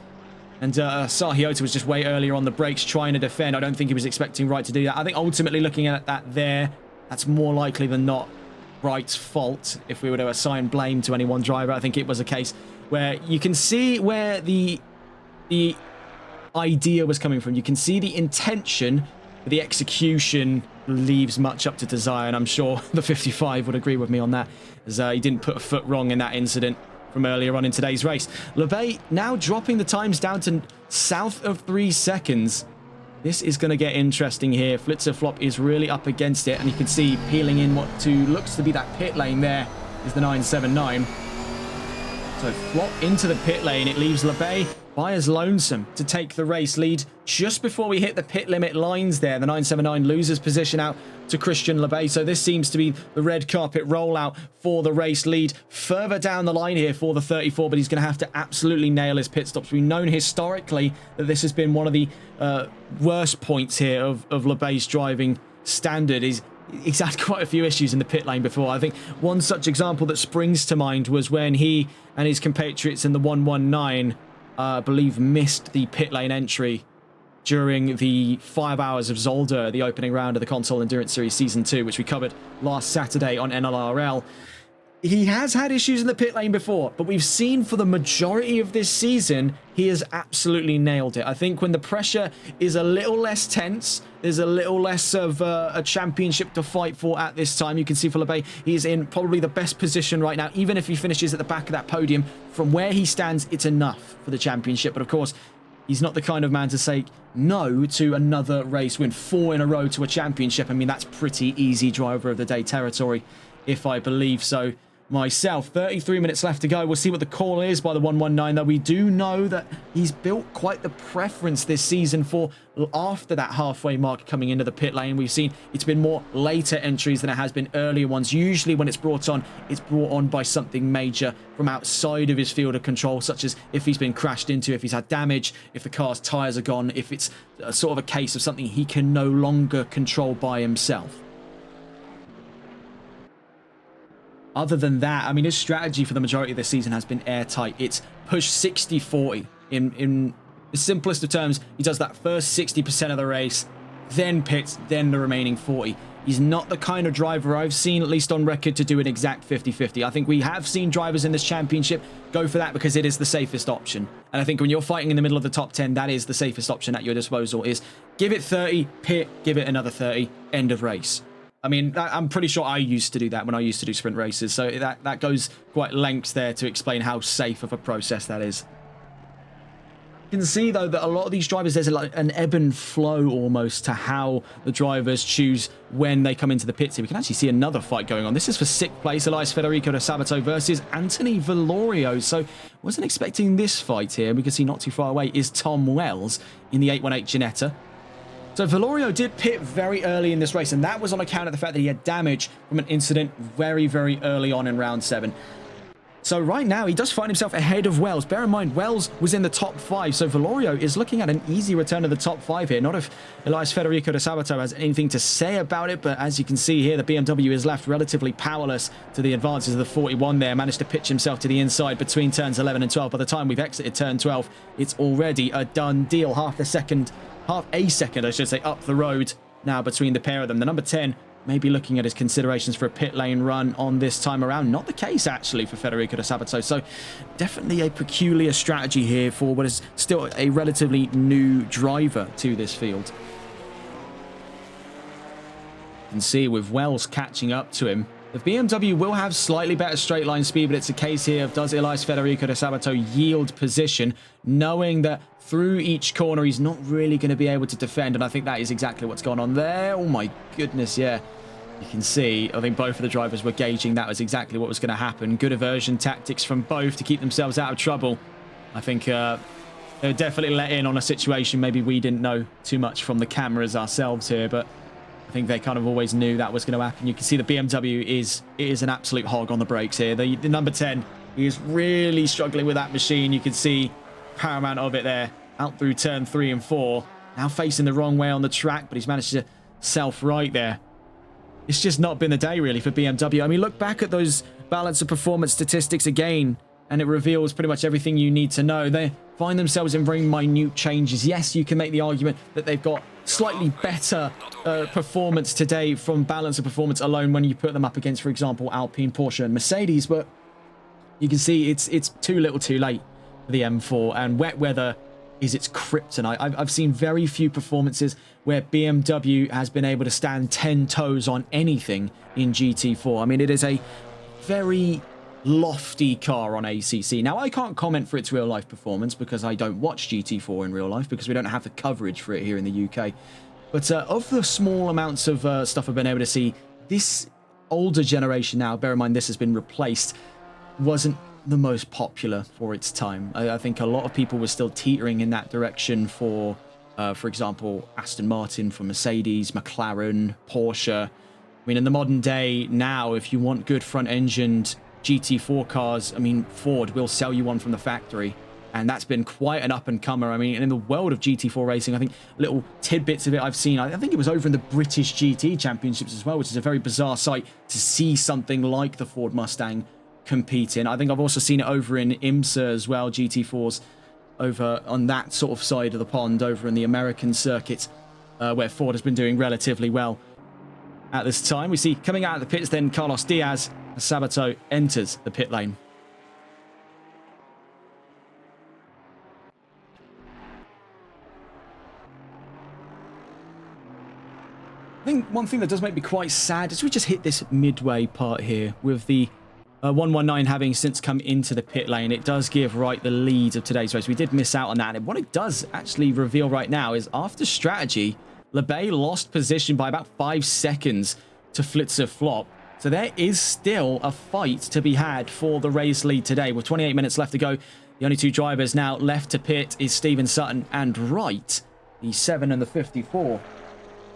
and Sahiota was just way earlier on the brakes trying to defend. I don't think he was expecting Wright to do that. I think ultimately looking at that there, that's more likely than not Wright's fault. If we were to assign blame to any one driver, I think it was a case where you can see where the idea was coming from. You can see the intention, but the execution leaves much up to desire, and I'm sure the 55 would agree with me on that, as he didn't put a foot wrong in that incident from earlier on in today's race. LeBay now dropping the times down to south of 3 seconds. This is going to get interesting here. Flitzer Flop is really up against it, and you can see peeling in what looks to be that pit lane there is the 979. So Flop into the pit lane. It leaves LeBay by his lonesome to take the race lead. Just before we hit the pit limit lines there, the 979 loses position out to Christian LeBay. So this seems to be the red carpet rollout for the race lead. Further down the line here for the 34, but he's going to have to absolutely nail his pit stops. We've known historically that this has been one of the worst points here of LeBay's driving standard. He's had quite a few issues in the pit lane before. I think one such example that springs to mind was when he and his compatriots in the 119, I believe, missed the pit lane entry during the 5 hours of Zolder, the opening round of the Console Endurance Series Season 2, which we covered last Saturday on NLRL. He has had issues in the pit lane before, but we've seen for the majority of this season, he has absolutely nailed it. I think when the pressure is a little less tense, there's a little less of a championship to fight for at this time. You can see for LeBay, he is in probably the best position right now. Even if he finishes at the back of that podium, from where he stands, it's enough for the championship. But of course, he's not the kind of man to say no to another race win. 4 in a row to a championship. I mean, that's pretty easy driver of the day territory, if I believe so myself. 33 minutes left to go. We'll see what the call is by the 119, though. We do know that he's built quite the preference this season for after that halfway mark coming into the pit lane. We've seen it's been more later entries than it has been earlier ones. Usually when it's brought on by something major from outside of his field of control, such as if he's been crashed into, if he's had damage, if the car's tires are gone, if it's sort of a case of something he can no longer control by himself. Other than that, I mean, his strategy for the majority of the season has been airtight. It's push 60-40. In the simplest of terms, he does that first 60% of the race, then pits, then the remaining 40. He's not the kind of driver I've seen, at least on record, to do an exact 50-50. I think we have seen drivers in this championship go for that because it is the safest option. And I think when you're fighting in the middle of the top 10, that is the safest option at your disposal, is give it 30, pit, give it another 30, end of race. I mean, I'm pretty sure I used to do that when I used to do sprint races. So that goes quite lengths there to explain how safe of a process that is. You can see, though, that a lot of these drivers, there's like an ebb and flow almost to how the drivers choose when they come into the pits here. We can actually see another fight going on. This is for 6th place, Elias Federico de Sabato versus Anthony Velorio. So wasn't expecting this fight here. We can see not too far away is Tom Wells in the 818 Ginetta. So Velorio did pit very early in this race, and that was on account of the fact that he had damage from an incident very, very early on in round 7. So right now, he does find himself ahead of Wells. Bear in mind, Wells was in the top 5, so Velorio is looking at an easy return to the top 5 here. Not if Elias Federico de Sabato has anything to say about it, but as you can see here, the BMW is left relatively powerless to the advances of the 41 there. Managed to pitch himself to the inside between turns 11 and 12. By the time we've exited turn 12, it's already a done deal. Half a second, I should say, up the road now between the pair of them. The number 10 may be looking at his considerations for a pit lane run on this time around. Not the case, actually, for Federico de Sabato. So definitely a peculiar strategy here for what is still a relatively new driver to this field. You can see with Wells catching up to him, the BMW will have slightly better straight line speed, but it's a case here of does Elias Federico de Sabato yield position, knowing that through each corner he's not really going to be able to defend, and I think that is exactly what's gone on there. Oh my goodness, yeah. You can see, I think both of the drivers were gauging that was exactly what was going to happen. Good aversion tactics from both to keep themselves out of trouble. I think They were definitely let in on a situation maybe we didn't know too much from the cameras ourselves here, but I think they kind of always knew that was going to happen. You can see the BMW is an absolute hog on the brakes here. The number 10 is really struggling with that machine. You can see paramount of it there, out through turn 3 and 4. Now facing the wrong way on the track, but he's managed to self-right there. It's just not been the day, really, for BMW. I mean, look back at those balance of performance statistics again, and it reveals pretty much everything you need to know. They find themselves in very minute changes. Yes, you can make the argument that they've got slightly better performance today from balance of performance alone when you put them up against, for example, Alpine, Porsche, and Mercedes, but you can see it's too little too late for the M4, and wet weather is its kryptonite. I've seen very few performances where BMW has been able to stand 10 toes on anything in GT4. I mean, it is a very lofty car on ACC. Now, I can't comment for its real-life performance because I don't watch GT4 in real life because we don't have the coverage for it here in the UK. But of the small amounts of stuff I've been able to see, this older generation now, bear in mind this has been replaced, wasn't the most popular for its time. I think a lot of people were still teetering in that direction for example, Aston Martin, for Mercedes, McLaren, Porsche. I mean, in the modern day now, if you want good front-engined GT4 cars, I mean, Ford will sell you one from the factory, and that's been quite an up-and-comer. I mean, in the world of GT4 racing, I think little tidbits of it I've seen. I think it was over in the British GT Championships as well, which is a very bizarre sight to see something like the Ford Mustang compete in. I think I've also seen it over in IMSA as well, GT4s over on that sort of side of the pond, over in the American circuit, where Ford has been doing relatively well at this time. We see coming out of the pits then Carlos Diaz as Sabato enters the pit lane. I think one thing that does make me quite sad is we just hit this midway part here with the 119 having since come into the pit lane. It does give Wright the lead of today's race. We did miss out on that. And what it does actually reveal right now is after strategy, Lebay lost position by about 5 seconds to Flitzer Flop. So there is still a fight to be had for the race lead today. With 28 minutes left to go, the only two drivers now left to pit is Steven Sutton and Wright, the 7 and the 54.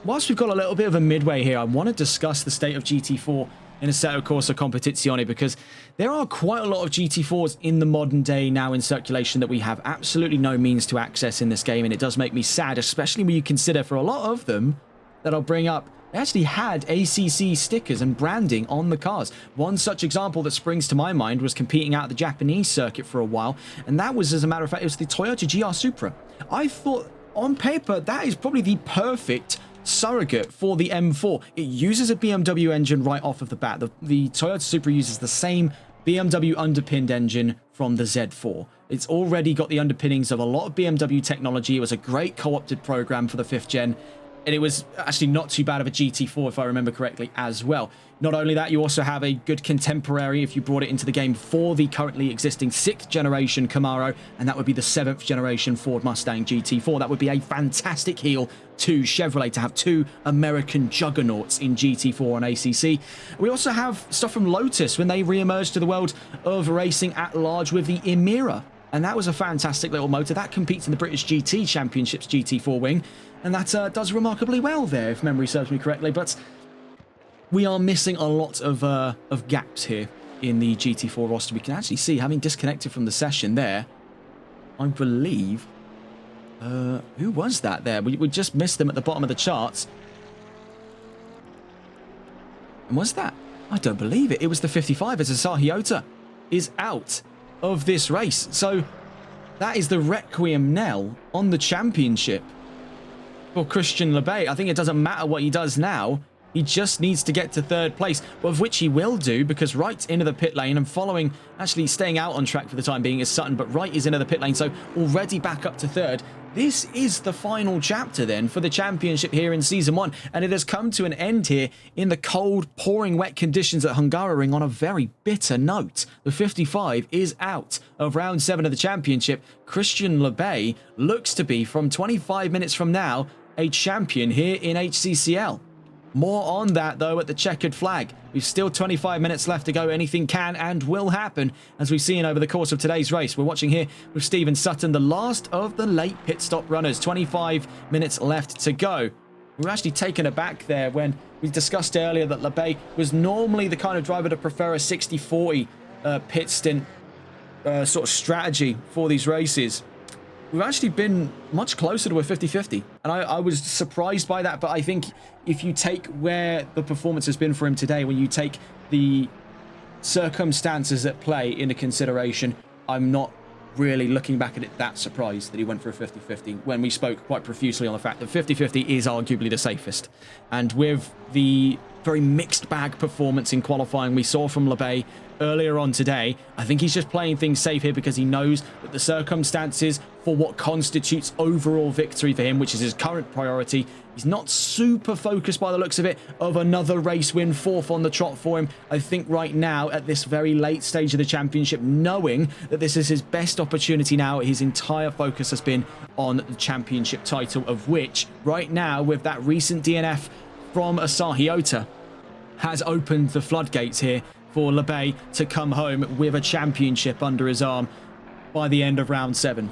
Whilst we've got a little bit of a midway here, I want to discuss the state of GT4 in Assetto Corsa Competizione, because there are quite a lot of GT4s in the modern day now in circulation that we have absolutely no means to access in this game, and it does make me sad, especially when you consider for a lot of them that I'll bring up, they actually had ACC stickers and branding on the cars. One such example that springs to my mind was competing out the Japanese circuit for a while, and that was, as a matter of fact, it was the Toyota GR Supra. I thought, on paper, that is probably the perfect surrogate for the M4. It uses a BMW engine right off of the bat. The Toyota Supra uses the same BMW underpinned engine from the Z4. It's already got the underpinnings of a lot of BMW technology. It was a great co-opted program for the 5th gen, and it was actually not too bad of a GT4 if I remember correctly as well. Not only that, you also have a good contemporary if you brought it into the game for the currently existing 6th generation Camaro, and that would be the 7th generation Ford Mustang GT4. That would be a fantastic heel to Chevrolet to have two American juggernauts in GT4 on ACC. We also have stuff from Lotus when they re-emerged to the world of racing at large with the Emira, and that was a fantastic little motor that competes in the British GT Championships GT4 wing, and that does remarkably well there if memory serves me correctly. But we are missing a lot of gaps here in the GT4 roster. We can actually see, having disconnected from the session there, I believe, who was that there? We just missed them at the bottom of the charts. And was that? I don't believe it. It was the 55 as Asahi Ota is out of this race. So that is the requiem knell on the championship for Christian Lebay. I think it doesn't matter what he does now. He just needs to get to 3rd place, of which he will do, because Wright's into the pit lane and following, actually staying out on track for the time being, is Sutton, but Wright is into the pit lane, so already back up to 3rd. This is the final chapter then for the championship here in Season 1, and it has come to an end here in the cold, pouring wet conditions at Hungaroring on a very bitter note. The 55 is out of round 7 of the championship. Christian Lebay looks to be, from 25 minutes from now, a champion here in HCCL. More on that, though, at the checkered flag. We've still 25 minutes left to go. Anything can and will happen, as we've seen over the course of today's race. We're watching here with Stephen Sutton, the last of the late pit stop runners. 25 minutes left to go. We were actually taken aback there when we discussed earlier that Labay was normally the kind of driver to prefer a 60-40 pit stint sort of strategy for these races. We've actually been much closer to a 50-50, and I was surprised by that. But I think if you take where the performance has been for him today, when you take the circumstances at play into consideration, I'm not really looking back at it that surprised that he went for a 50-50 when we spoke quite profusely on the fact that 50-50 is arguably the safest. And with the very mixed bag performance in qualifying we saw from Labay earlier on today, I think he's just playing things safe here because he knows that the circumstances for what constitutes overall victory for him, which is his current priority, he's not super focused by the looks of it of another race win, fourth on the trot for him. I think right now at this very late stage of the championship, knowing that this is his best opportunity now, his entire focus has been on the championship title, of which right now with that recent DNF from Asahi Ota has opened the floodgates here for Labay to come home with a championship under his arm by the end of round 7.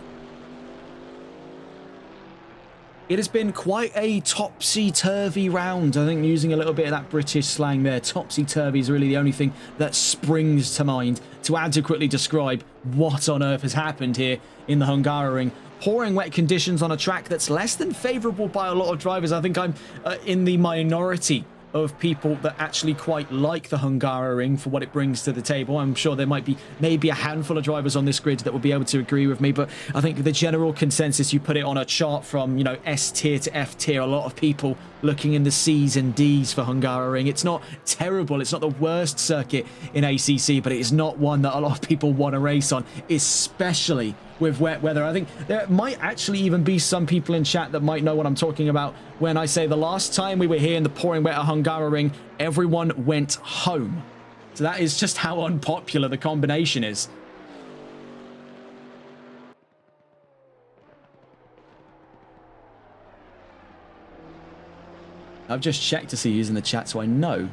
It has been quite a topsy-turvy round. I think using a little bit of that British slang there, topsy-turvy is really the only thing that springs to mind to adequately describe what on earth has happened here in the Hungaroring. Pouring wet conditions on a track that's less than favourable by a lot of drivers. I think I'm in the minority of people that actually quite like the Hungaroring for what it brings to the table. I'm sure there might be maybe a handful of drivers on this grid that will be able to agree with me, but I think the general consensus, you put it on a chart from, you know, S tier to F tier, a lot of people looking in the C's and D's for Hungaroring. It's not terrible, it's not the worst circuit in ACC, but it is not one that a lot of people want to race on, especially with wet weather. I think there might actually even be some people in chat that might know what I'm talking about when I say the last time we were here in the pouring wet Hungaroring, everyone went home. So that is just how unpopular the combination is. I've just checked to see who's in the chat, so I know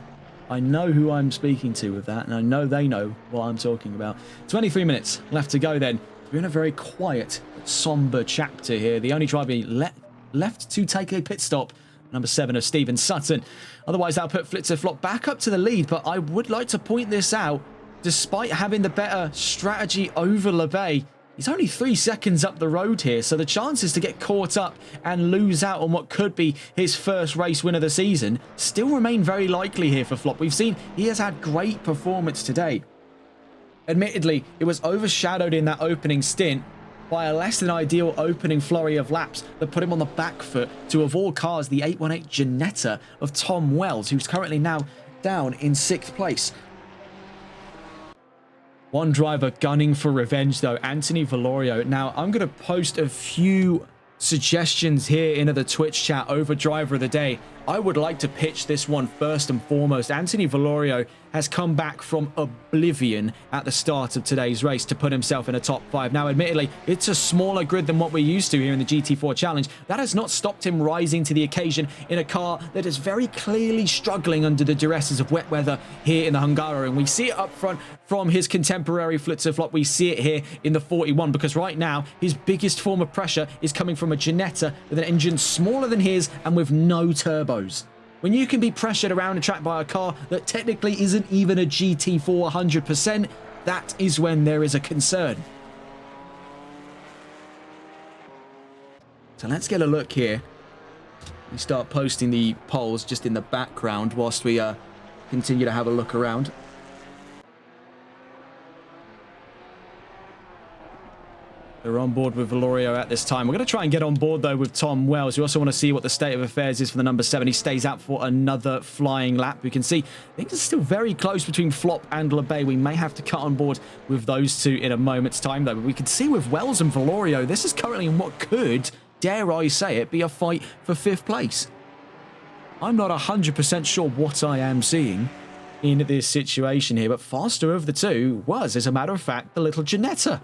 who I'm speaking to with that, and I know they know what I'm talking about. 23 minutes left to go then. We're in a very quiet, somber chapter here. The only driver left to take a pit stop, number 7 of Stephen Sutton. Otherwise, that'll put Flitzer back up to the lead, but I would like to point this out. Despite having the better strategy over Labay, he's only 3 seconds up the road here, so the chances to get caught up and lose out on what could be his first race win of the season still remain very likely here for Flop. We've seen he has had great performance today. Admittedly, it was overshadowed in that opening stint by a less than ideal opening flurry of laps that put him on the back foot to, of all cars, the 818 Ginetta of Tom Wells, who's currently now down in 6th place. One driver gunning for revenge, though, Anthony Valorio. Now, I'm going to post a few suggestions here into the Twitch chat over driver of the day. I would like to pitch this one first and foremost. Anthony Valorio has come back from oblivion at the start of today's race to put himself in a top 5. Now, admittedly, it's a smaller grid than what we're used to here in the GT4 Challenge. That has not stopped him rising to the occasion in a car that is very clearly struggling under the duresses of wet weather here in the Hungaroring. We see it up front from his contemporary Flitzer Flop. We see it here in the 41 because right now his biggest form of pressure is coming from a Ginetta with an engine smaller than his and with no turbos. When you can be pressured around a track by a car that technically isn't even a GT4 100%, that is when there is a concern. So let's get a look here. We start posting the polls just in the background whilst we continue to have a look around. They're on board with Valorio at this time. We're going to try and get on board, though, with Tom Wells. We also want to see what the state of affairs is for the number 7. He stays out for another flying lap. We can see things are still very close between Flop and Labay. We may have to cut on board with those two in a moment's time, though. But we can see with Wells and Valorio, this is currently in what could, dare I say it, be a fight for 5th place. I'm not 100% sure what I am seeing in this situation here, but faster of the two was, as a matter of fact, the little Ginetta.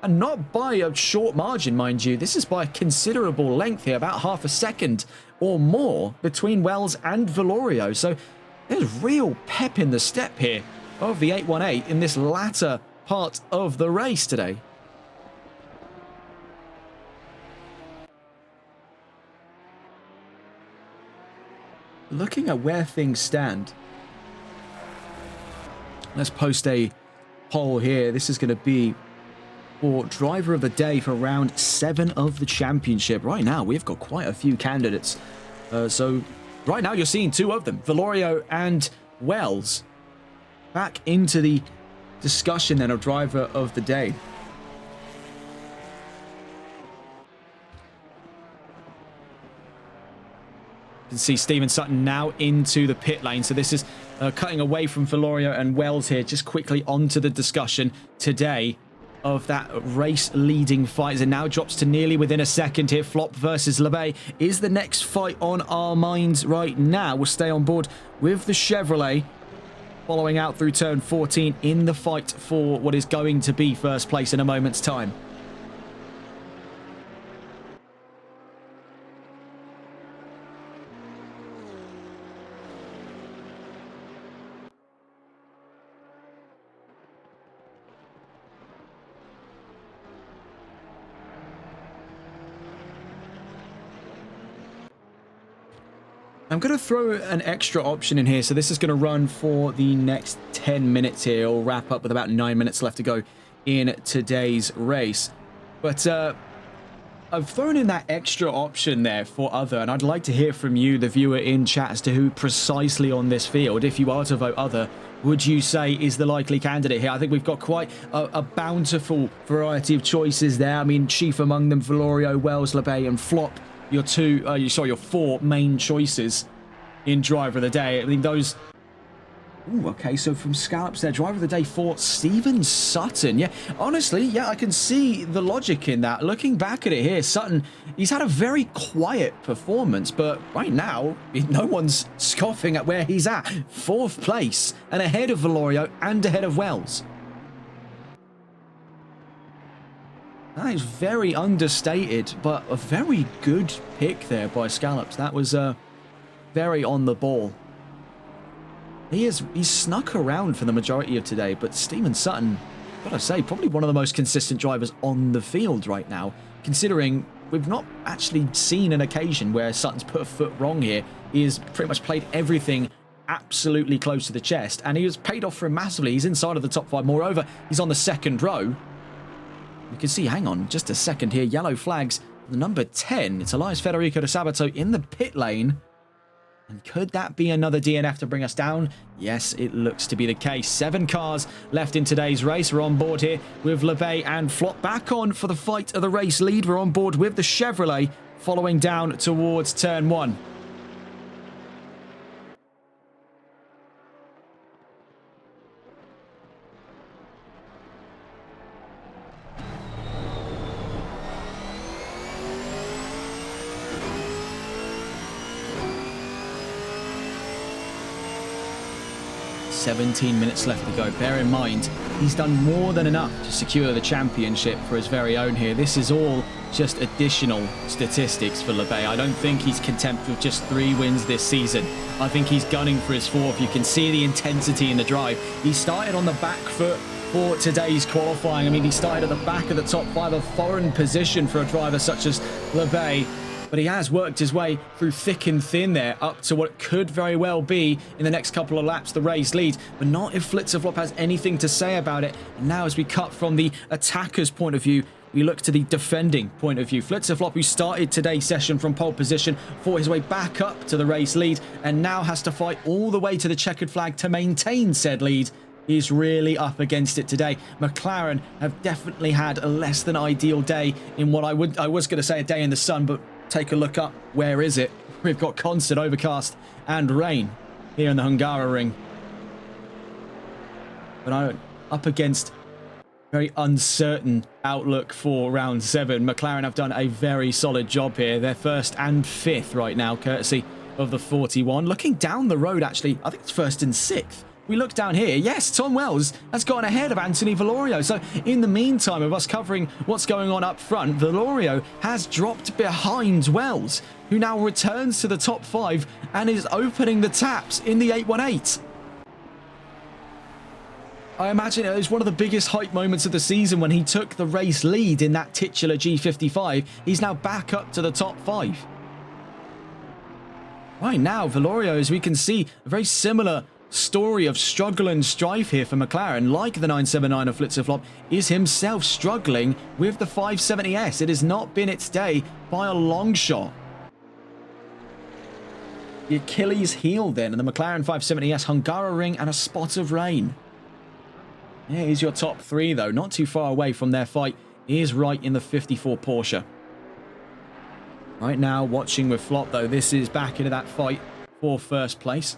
And not by a short margin, mind you. This is by a considerable length here, about half a second or more between Wells and Valorio. So there's real pep in the step here of the 818 in this latter part of the race today. Looking at where things stand, let's post a poll here. This is going to be for driver of the day for round 7 of the championship. Right now, we've got quite a few candidates. So right now, you're seeing 2 of them, Valorio and Wells, back into the discussion then of driver of the day. You can see Stephen Sutton now into the pit lane. So this is cutting away from Valorio and Wells here, just quickly onto the discussion today of that race leading fight. It now drops to nearly within a second here. Flop versus LeBay is the next fight on our minds right now. We'll stay on board with the Chevrolet, following out through turn 14 in the fight for what is going to be first place in a moment's time. I'm going to throw an extra option in here. So this is going to run for the next 10 minutes here. It'll wrap up with about 9 minutes left to go in today's race. But I've thrown in that extra option there for other, and I'd like to hear from you, the viewer in chat, as to who precisely on this field, if you are to vote other, would you say is the likely candidate here? I think we've got quite a bountiful variety of choices there. I mean, chief among them, Valorio, Wells, LeBay, and Flop. Your 4 main choices in driver of the day. I mean, those... Ooh, okay, so from Scallops there, driver of the day for Stephen Sutton. Yeah, honestly, yeah, I can see the logic in that. Looking back at it here, Sutton, he's had a very quiet performance, but right now, no one's scoffing at where he's at. 4th place, and ahead of Valorio and ahead of Wells. That is very understated, but a very good pick there by Scallops. That was very on the ball. He's snuck around for the majority of today, but Stephen Sutton, gotta say, probably one of the most consistent drivers on the field right now, considering we've not actually seen an occasion where Sutton's put a foot wrong here. He has pretty much played everything absolutely close to the chest, and he was paid off for him massively. He's inside of the top 5. Moreover, he's on the 2nd row. You can see, hang on, just a second here, yellow flags. The number 10, it's Elias Federico de Sabato in the pit lane. And could that be another DNF to bring us down? Yes, it looks to be the case. 7 cars left in today's race. We're on board here with LeBay and Flop back on for the fight of the race lead. We're on board with the Chevrolet following down towards turn 1. 17 minutes left to go. Bear in mind, he's done more than enough to secure the championship for his very own here. This is all just additional statistics for LeBay. I don't think he's content with just 3 wins this season. I think he's gunning for his 4th. You can see the intensity in the drive. He started on the back foot for today's qualifying. I mean, he started at the back of the top 5, a foreign position for a driver such as LeBay. But he has worked his way through thick and thin there up to what could very well be in the next couple of laps the race lead, but not if Flitzerflop has anything to say about it. And now as we cut from the attacker's point of view, we look to the defending point of view. Flitzerflop, who started today's session from pole position, fought his way back up to the race lead and now has to fight all the way to the checkered flag to maintain said lead. He's really up against it today. McLaren have definitely had a less than ideal day in what I was going to say a day in the sun, but take a look up. Where is it? We've got constant overcast and rain here in the Hungaroring. But up against very uncertain outlook for round 7. McLaren have done a very solid job here. They're 1st and 5th right now, courtesy of the 41. Looking down the road, actually, I think it's 1st and 6th we look down here, yes, Tom Wells has gotten ahead of Anthony Valorio. So in the meantime of us covering what's going on up front, Valorio has dropped behind Wells, who now returns to the top 5 and is opening the taps in the 818. I imagine it was one of the biggest hype moments of the season when he took the race lead in that titular G55. He's now back up to the top 5. Right now, Valorio, as we can see, a very similar story of struggle and strife here for McLaren. Like the 979 of Flitzerflop, is himself struggling with the 570S. It has not been its day by a long shot. The Achilles heel then, and the McLaren 570S, Hungaroring and a spot of rain. Yeah, here's your top 3 though, not too far away from their fight. He is right in the 54 Porsche. Right now, watching with Flop though, this is back into that fight for first place.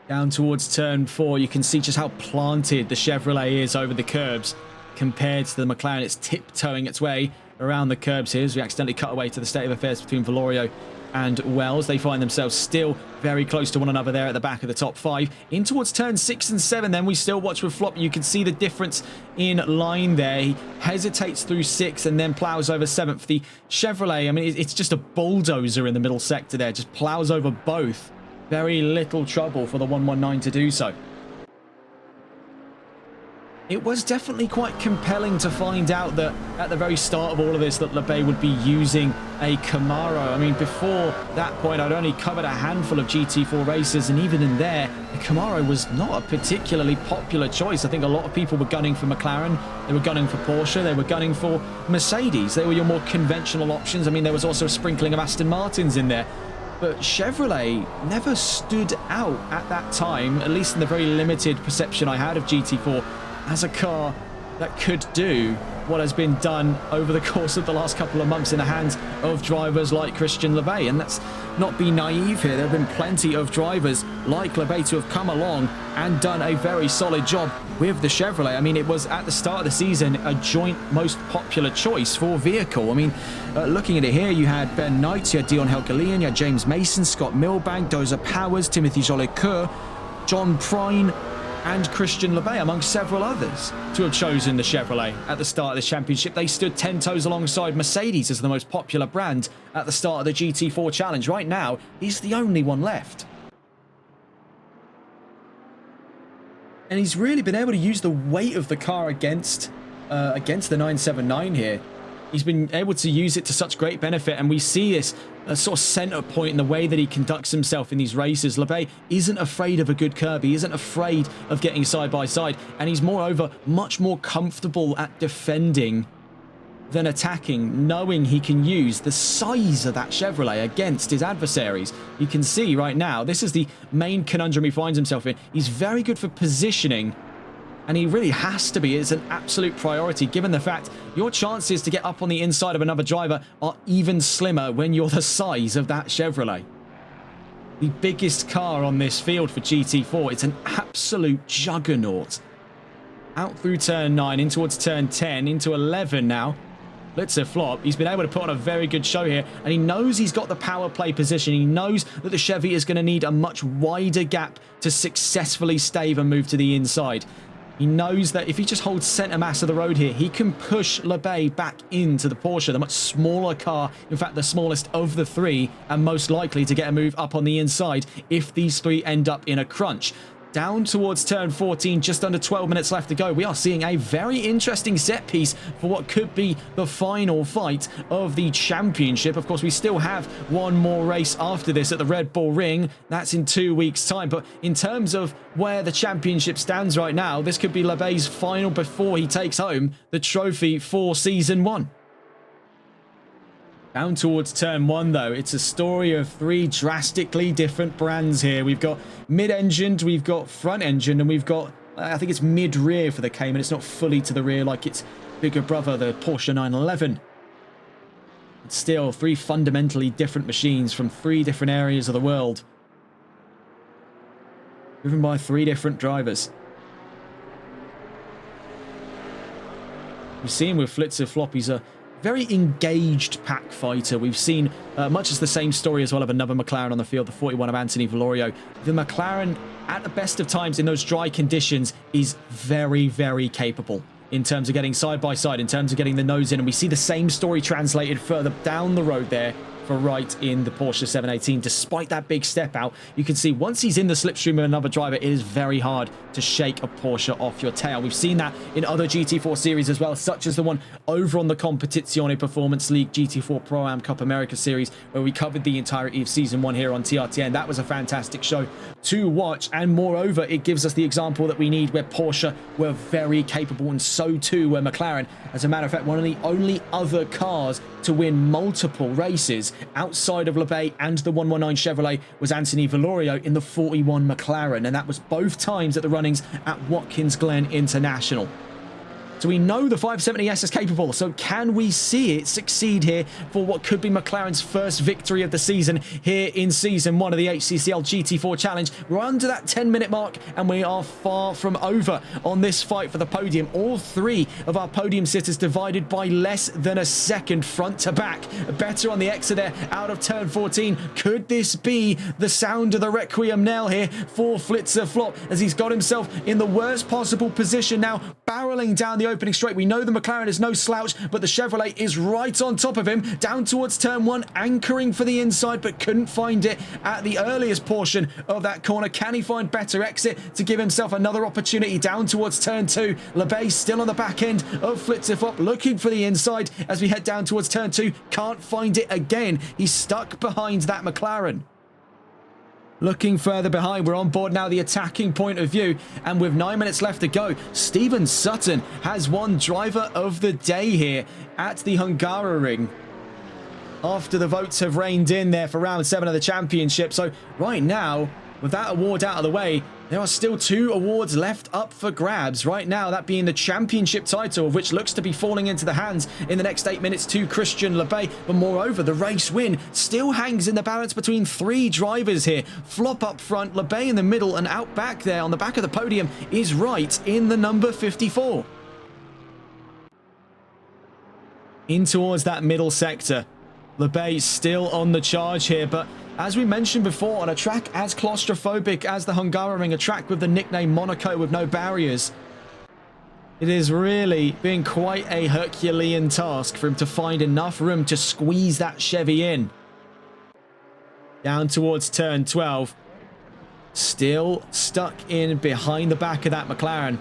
Down towards turn 4, you can see just how planted the Chevrolet is over the curbs compared to the McLaren. It's tiptoeing its way around the curbs here as we accidentally cut away to the state of affairs between Valorio and Wells. They find themselves still very close to one another there at the back of the top 5. In towards turn 6 and 7, then we still watch with Flop. You can see the difference in line there. He hesitates through 6 and then plows over 7th. The Chevrolet, I mean, it's just a bulldozer in the middle sector there. Just plows over both. Very little trouble for the 119 to do so. It was definitely quite compelling to find out that at the very start of all of this that Lebay would be using a Camaro. I mean, before that point, I'd only covered a handful of GT4 races, and even in there, the Camaro was not a particularly popular choice. I think a lot of people were gunning for McLaren, they were gunning for Porsche, they were gunning for Mercedes. They were your more conventional options. I mean, there was also a sprinkling of Aston Martins in there. But Chevrolet never stood out at that time, at least in the very limited perception I had of GT4, as a car that could do what has been done over the course of the last couple of months in the hands of drivers like Christian Lebay. And let's not be naive here. There have been plenty of drivers like Lebay to have come along and done a very solid job with the Chevrolet. I mean, it was at the start of the season a joint most popular choice for vehicle. I mean, looking at it here, you had Ben Knight, you had Dion Helgalian, you had James Mason, Scott Milbank, Dozer Powers, Timothy Jolicoeur, John Prine, and Christian Lebay, among several others, to have chosen the Chevrolet at the start of the championship. They stood 10 toes alongside Mercedes as the most popular brand at the start of the GT4 Challenge. Right now, he's the only one left. And he's really been able to use the weight of the car against the 979 here. He's been able to use it to such great benefit, and we see this sort of center point in the way that he conducts himself in these races. Lebay isn't afraid of a good curb. He isn't afraid of getting side by side, and he's moreover much more comfortable at defending than attacking, knowing he can use the size of that Chevrolet against his adversaries. You can see right now, this is the main conundrum he finds himself in. He's very good for positioning, and he really has to be. It's an absolute priority given the fact your chances to get up on the inside of another driver are even slimmer when you're the size of that Chevrolet. The biggest car on this field for GT4. It's an absolute juggernaut. Out through turn 9, in towards turn 10, into 11 now. Blitzer Flop. He's been able to put on a very good show here, and he knows he's got the power play position. He knows that the Chevy is going to need a much wider gap to successfully stave and move to the inside. He knows that if he just holds centre mass of the road here, he can push Lebay back into the Porsche, the much smaller car, in fact the smallest of the 3, and most likely to get a move up on the inside if these 3 end up in a crunch. Down towards turn 14, just under 12 minutes left to go. We are seeing a very interesting set piece for what could be the final fight of the championship. Of course, we still have one more race after this at the Red Bull Ring. That's in 2 weeks' time. But in terms of where the championship stands right now, this could be Lebay's final before he takes home the trophy for Season 1. Down towards turn 1 though, it's a story of 3 drastically different brands here. We've got mid-engined, we've got front-engined, and we've got, I think it's mid-rear for the Cayman. It's not fully to the rear like its bigger brother, the Porsche 911. It's still 3 fundamentally different machines from 3 different areas of the world. Driven by 3 different drivers. We've seen with Flitzer Flop, he's a very engaged pack fighter. We've seen much as the same story as well of another McLaren on the field, the 41 of Anthony Valorio. The McLaren, at the best of times in those dry conditions, is very, very capable in terms of getting side by side, in terms of getting the nose in. And we see the same story translated further down the road there for Wright in the Porsche 718. Despite that big step out, you can see once he's in the slipstream of another driver, it is very hard to shake a Porsche off your tail. We've seen that in other GT4 series as well, such as the one over on the Competizione Performance League GT4 Pro-Am Cup America series, where we covered the entirety of Season 1 here on TRTN. That was a fantastic show to watch, and moreover, it gives us the example that we need where Porsche were very capable, and so too were McLaren. As a matter of fact, one of the only other cars to win multiple races outside of LeBay and the 119 Chevrolet was Anthony Valorio in the 41 McLaren, and that was both times at the runnings at Watkins Glen International. So we know the 570S is capable, so can we see it succeed here for what could be McLaren's first victory of the season here in Season 1 of the HCCL GT4 Challenge? We're under that 10-minute mark, and we are far from over on this fight for the podium. All three of our podium sitters divided by less than a second front to back. Better on the exit there out of turn 14. Could this be the sound of the Requiem knell here for Flitzer Flop, as he's got himself in the worst possible position now, barreling down the opening straight? We know the McLaren is no slouch, but the Chevrolet is right on top of him, down towards turn 1, anchoring for the inside, but couldn't find it at the earliest portion of that corner. Can he find better exit to give himself another opportunity down towards turn 2? LeBay still on the back end of Flitzerflop, looking for the inside as we head down towards turn 2. Can't find it again. He's stuck behind that McLaren. Looking further behind, we're on board now, the attacking point of view, and with 9 minutes left to go, Stephen Sutton has won driver of the day here at the Hungaroring, after the votes have rained in there for round 7 of the championship. So right now, with that award out of the way, there are still 2 awards left up for grabs right now, that being the championship title, of which looks to be falling into the hands in the next 8 minutes to Christian LeBay. But moreover, the race win still hangs in the balance between 3 drivers here. Flop up front, LeBay in the middle, and out back there on the back of the podium is Wright in the number 54. In towards that middle sector, LeBay still on the charge here, but as we mentioned before, on a track as claustrophobic as the Hungaroring, a track with the nickname Monaco with no barriers, it is really being quite a Herculean task for him to find enough room to squeeze that Chevy in. Down towards turn 12, still stuck in behind the back of that McLaren.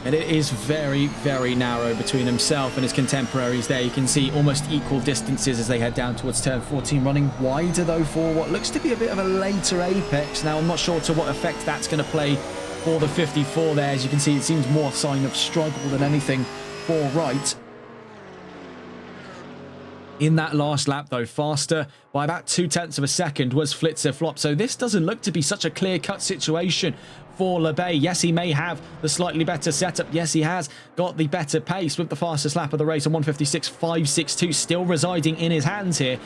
And it is very, very narrow between himself and his contemporaries there. You can see almost equal distances as they head down towards turn 14. Running wider, though, for what looks to be a bit of a later apex. Now, I'm not sure to what effect that's going to play for the 54 there. As you can see, it seems more a sign of struggle than anything for Wright. In that last lap, though, faster by about 0.2 of a second was Flitzer Flop. So this doesn't look to be such a clear-cut situation for LeBay. Yes, he may have the slightly better setup. Yes, he has got the better pace with the fastest lap of the race on 156.562 still residing in his hands here.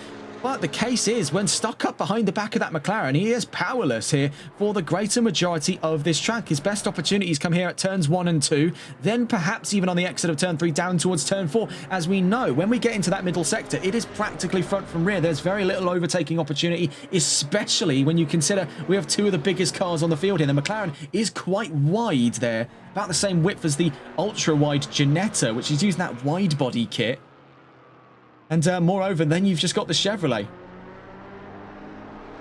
But the case is, when stuck up behind the back of that McLaren, he is powerless here for the greater majority of this track. His best opportunities come here at turns 1 and 2, then perhaps even on the exit of turn 3 down towards turn 4. As we know, when we get into that middle sector, it is practically front from rear. There's very little overtaking opportunity, especially when you consider we have 2 of the biggest cars on the field here. The McLaren is quite wide there, about the same width as the ultra-wide Ginetta, which is using that wide body kit. And moreover, then you've just got the Chevrolet.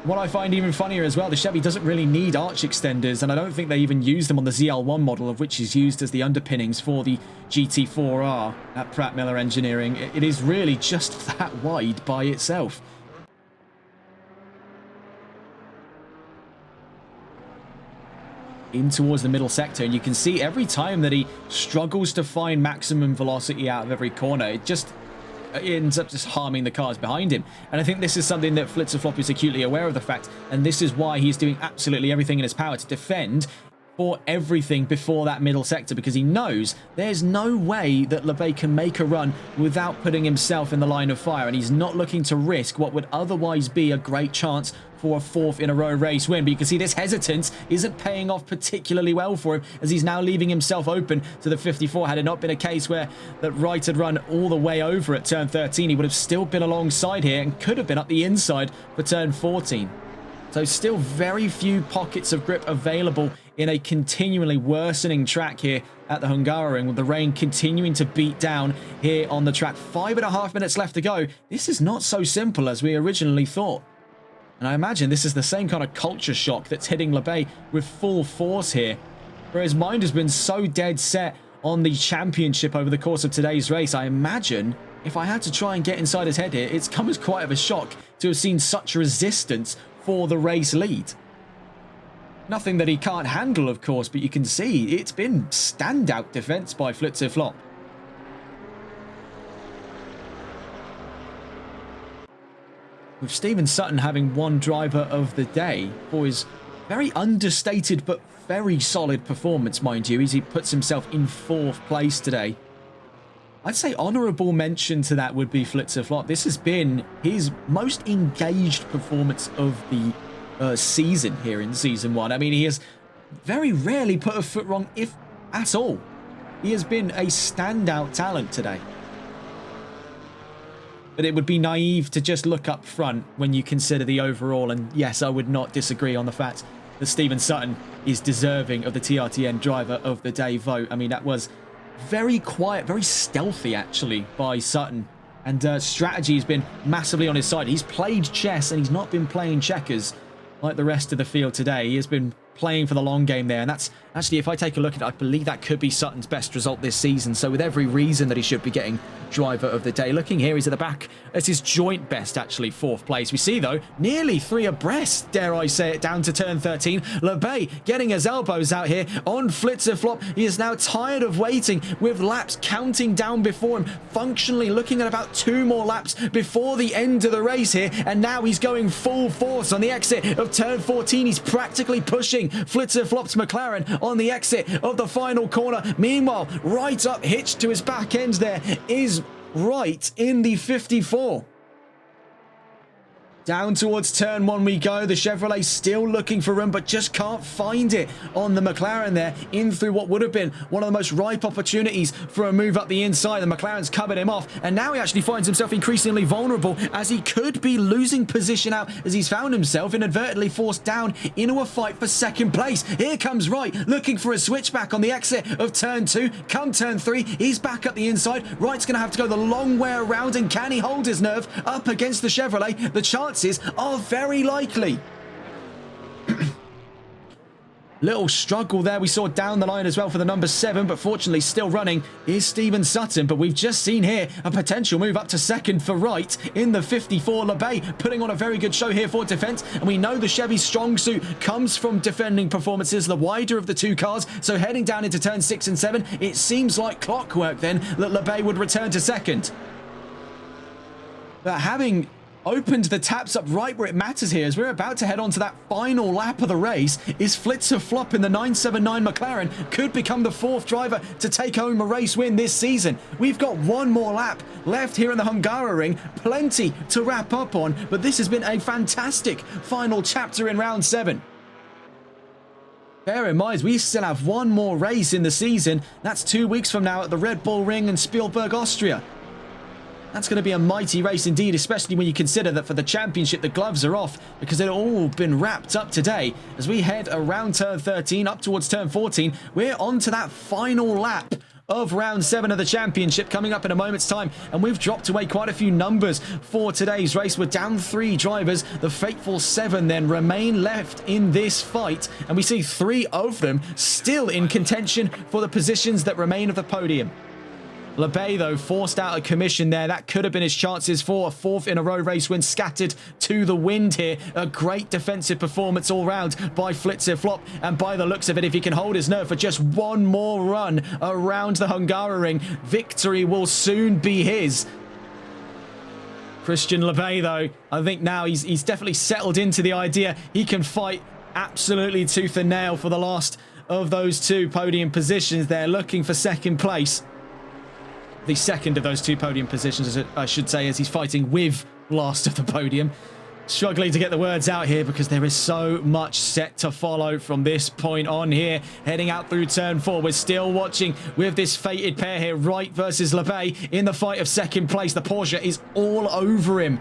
What I find even funnier as well, the Chevy doesn't really need arch extenders, and I don't think they even use them on the ZL1 model, of which is used as the underpinnings for the GT4R at Pratt Miller Engineering. It is really just that wide by itself. In towards the middle sector, and you can see every time that he struggles to find maximum velocity out of every corner, it ends up just harming the cars behind him. And I think this is something that Flitzer Flop is acutely aware of the fact, and this is why he's doing absolutely everything in his power to defend for everything before that middle sector, because he knows there's no way that LeBay can make a run without putting himself in the line of fire, and he's not looking to risk what would otherwise be a great chance for a 4th in a row race win. But you can see this hesitance isn't paying off particularly well for him, as he's now leaving himself open to the 54. Had it not been a case where that Wright had run all the way over at turn 13, he would have still been alongside here and could have been up the inside for turn 14. So still very few pockets of grip available in a continually worsening track here at the Hungaroring, with the rain continuing to beat down here on the track. 5.5 minutes left to go. This is not so simple as we originally thought. And I imagine this is the same kind of culture shock that's hitting LeBay with full force here, where his mind has been so dead set on the championship over the course of today's race. I imagine if I had to try and get inside his head here, it's come as quite of a shock to have seen such resistance for the race lead. Nothing that he can't handle, of course, but you can see it's been standout defense by Flitzer Flop. With Stephen Sutton having one driver of the day for his very understated but very solid performance, mind you, as he puts himself in 4th place today. I'd say honourable mention to that would be Flitzer Flop. This has been his most engaged performance of the season here in Season 1. I mean, he has very rarely put a foot wrong, if at all. He has been a standout talent today. But it would be naive to just look up front when you consider the overall. And yes, I would not disagree on the fact that Stephen Sutton is deserving of the TRTN Driver of the Day vote. I mean, that was very quiet, very stealthy, actually, by Sutton. And strategy has been massively on his side. He's played chess and he's not been playing checkers like the rest of the field today. He has been playing for the long game there, and that's actually, if I take a look at it, I believe that could be Sutton's best result this season. So with every reason that he should be getting driver of the day. Looking here, he's at the back. It's his joint best, actually, 4th place. We see, though, nearly 3 abreast, dare I say it, down to turn 13. LeBay getting his elbows out here on Flitzer Flop. He is now tired of waiting, with laps counting down before him, functionally looking at about 2 more laps before the end of the race here, and now he's going full force on the exit of turn 14. He's practically pushing Flitzer Flop's McLaren on the exit of the final corner. Meanwhile, right up hitched to his back end there is Wright in the 54. Down towards turn 1 we go. The Chevrolet still looking for room, but just can't find it on the McLaren there, in through what would have been one of the most ripe opportunities for a move up the inside. The McLaren's covered him off, and now he actually finds himself increasingly vulnerable, as he could be losing position out, as he's found himself inadvertently forced down into a fight for 2nd place. Here comes Wright, looking for a switchback on the exit of turn 2. Come turn 3, he's back up the inside. Wright's going to have to go the long way around, and can he hold his nerve up against the Chevrolet? The chances are very likely. Little struggle there we saw down the line as well for the number 7, but fortunately still running is Stephen Sutton. But we've just seen here a potential move up to 2nd for Wright in the 54. LeBay putting on a very good show here for defense, and we know the Chevy's strong suit comes from defending performances, the wider of the 2 cars. So heading down into turn 6 and 7, it seems like clockwork then that LeBay would return to 2nd. But having opened the taps up right where it matters here, as we're about to head on to that final lap of the race, is Flitzer Flop in the 979 McLaren could become the 4th driver to take home a race win this season. We've got 1 more lap left here in the Hungaroring, plenty to wrap up on, but this has been a fantastic final chapter in round 7. Bear in mind, we still have 1 more race in the season. That's 2 weeks from now at the Red Bull Ring in Spielberg, Austria. That's going to be a mighty race indeed, especially when you consider that for the championship, the gloves are off because they've all been wrapped up today. As we head around turn 13 up towards turn 14, we're on to that final lap of round 7 of the championship coming up in a moment's time, and we've dropped away quite a few numbers for today's race. We're down 3 drivers. The fateful 7 then remain left in this fight, and we see 3 of them still in contention for the positions that remain of the podium. LeBay, though, forced out a commission there. That could have been his chances for a 4th in a row race win, scattered to the wind here. A great defensive performance all round by Flitzer Flop, and by the looks of it, if he can hold his nerve for just 1 more run around the Hungaroring, victory will soon be his. Christian LeBay, though, I think now he's definitely settled into the idea he can fight absolutely tooth and nail for the last of those 2 podium positions there, looking for 2nd place. The 2nd of those 2 podium positions, I should say, as he's fighting with last of the podium. Struggling to get the words out here because there is so much set to follow from this point on here. Heading out through turn 4. We're still watching with this fated pair here. Wright versus LeBay in the fight of second place. The Porsche is all over him.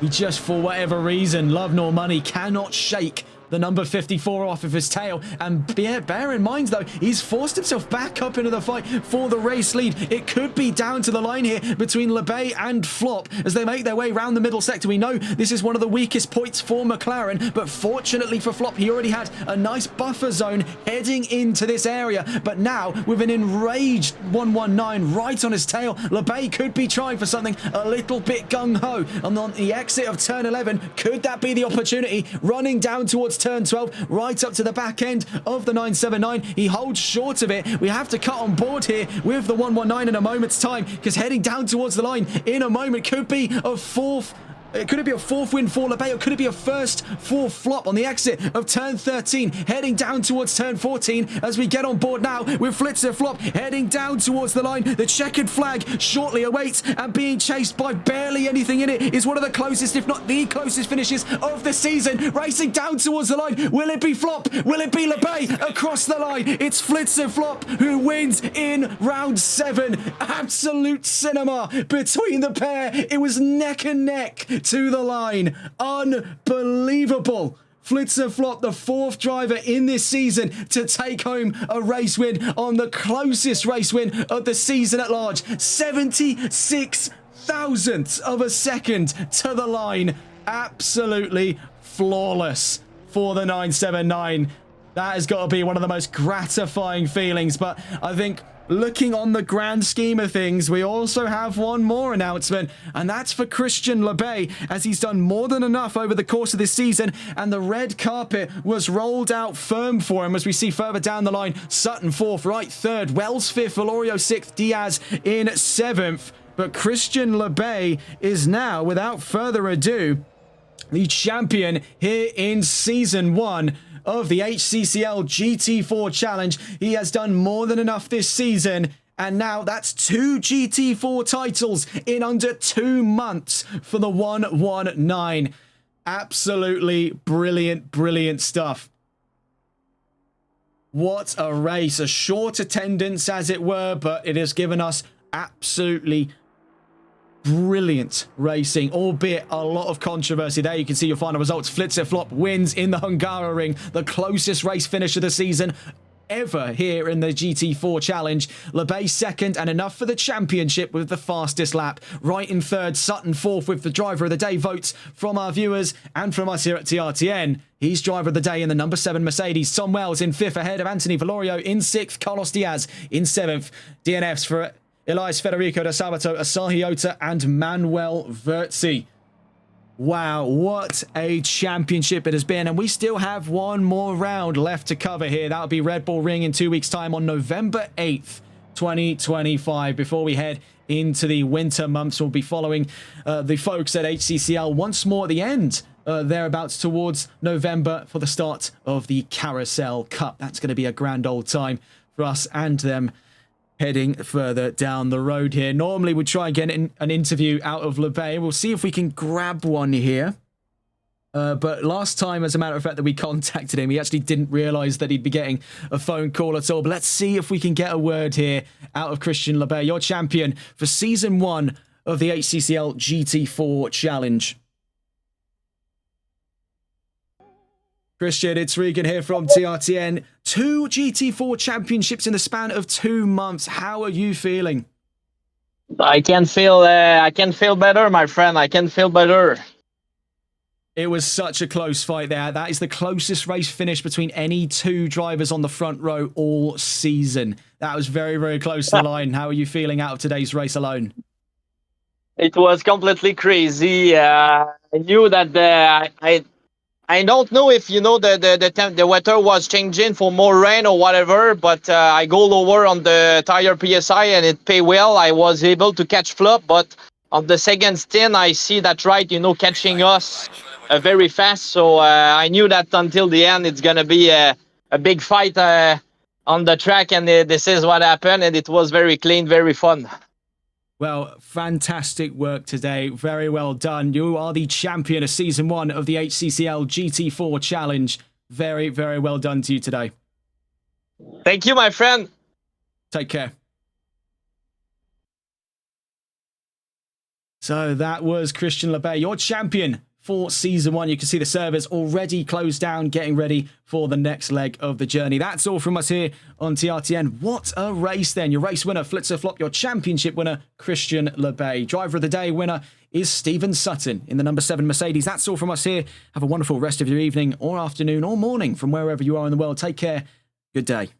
He just, for whatever reason, love nor money, cannot shake the number 54 off of his tail. And bear in mind, though, he's forced himself back up into the fight for the race lead. It could be down to the line here between LeBay and Flop as they make their way around the middle sector. We know this is one of the weakest points for McLaren, but fortunately for Flop, he already had a nice buffer zone heading into this area. But now, with an enraged 119 right on his tail, LeBay could be trying for something a little bit gung-ho. And on the exit of turn 11, could that be the opportunity? Running down towards turn 12, right up to the back end of the 979. He holds short of it. We have to cut on board here with the 119 in a moment's time, because heading down towards the line in a moment could be a fourth. Could it be a fourth win for LeBay, or could it be a first for Flop on the exit of turn 13, heading down towards turn 14 as we get on board now with Flitzer Flop heading down towards the line. The checkered flag shortly awaits, and being chased by barely anything in it is one of the closest, if not the closest finishes of the season. Racing down towards the line. Will it be Flop? Will it be LeBay across the line? It's Flitzer Flop who wins in round 7. Absolute cinema between the pair. It was neck and neck to the line. Unbelievable. Flitzer Flop, the 4th driver in this season to take home a race win on the closest race win of the season at large. 76 thousandths of a second to the line. Absolutely flawless for the 979. That has got to be one of the most gratifying feelings. But I think, looking on the grand scheme of things, we also have one more announcement, and that's for Christian LeBay, as he's done more than enough over the course of this season, and the red carpet was rolled out firm for him as we see further down the line. Sutton 4th, Wright 3rd, Wells 5th, Valorio 6th, Diaz in 7th. But Christian LeBay is now, without further ado, the champion here in Season 1 of the HCCL GT4 Challenge. He has done more than enough this season, and now that's 2 GT4 titles in under 2 months for the 119. Absolutely brilliant, brilliant stuff. What a race. A short attendance, as it were, but it has given us absolutely brilliant racing, albeit a lot of controversy. There you can see your final results. Flitzer Flop wins in the Hungaroring, the closest race finish of the season ever here in the GT4 Challenge. LeBay 2nd, and enough for the championship with the fastest lap. Wright in 3rd, Sutton 4th with the driver of the day votes from our viewers and from us here at TRTN. He's driver of the day in the number 7 Mercedes. Tom Wells in 5th ahead of Anthony Valorio in 6th. Carlos Diaz in 7th. DNFs for Elias Federico da Sabato, Asahi Ota, and Manuel Verzi. Wow, what a championship it has been. And we still have one more round left to cover here. That'll be Red Bull Ring in 2 weeks' time on November 8th, 2025. Before we head into the winter months, we'll be following the folks at HCCL once more at the end, thereabouts towards November, for the start of the Carousel Cup. That's going to be a grand old time for us and them, heading further down the road here. Normally we'd try and get an interview out of LeBay. We'll see if we can grab one here. But last time, as a matter of fact, that we contacted him, he actually didn't realise that he'd be getting a phone call at all. But let's see if we can get a word here out of Christian LeBay, your champion for Season 1 of the HCCL GT4 Challenge. Christian, it's Regan here from TRTN. 2 GT4 championships in the span of 2 months. How are you feeling? I can feel better, my friend. I can feel better. It was such a close fight there. That is the closest race finish between any 2 drivers on the front row all season. That was very, very close to the line. How are you feeling out of today's race alone? It was completely crazy. I knew that I don't know if the weather was changing for more rain or whatever, but I go lower on the tire PSI and it pay well. I was able to catch Flop, but on the second stint I see that Wright, catching us very fast. So I knew that until the end it's gonna be a big fight on the track, and this is what happened, and it was very clean, very fun. Well, fantastic work today. Very well done. You are the champion of Season 1 of the HCCL GT4 Challenge. Very, very well done to you today. Thank you, my friend. Take care. So that was Christian Lebay, your champion for Season 1. You can see the servers already closed down, getting ready for the next leg of the journey. That's all from us here on TRTN. What a race then. Your race winner, Flitzer Flop. Your championship winner, Christian Lebay. Driver of the day winner is Stephen Sutton in the number 7 Mercedes. That's all from us here. Have a wonderful rest of your evening or afternoon or morning from wherever you are in the world. Take care. Good day.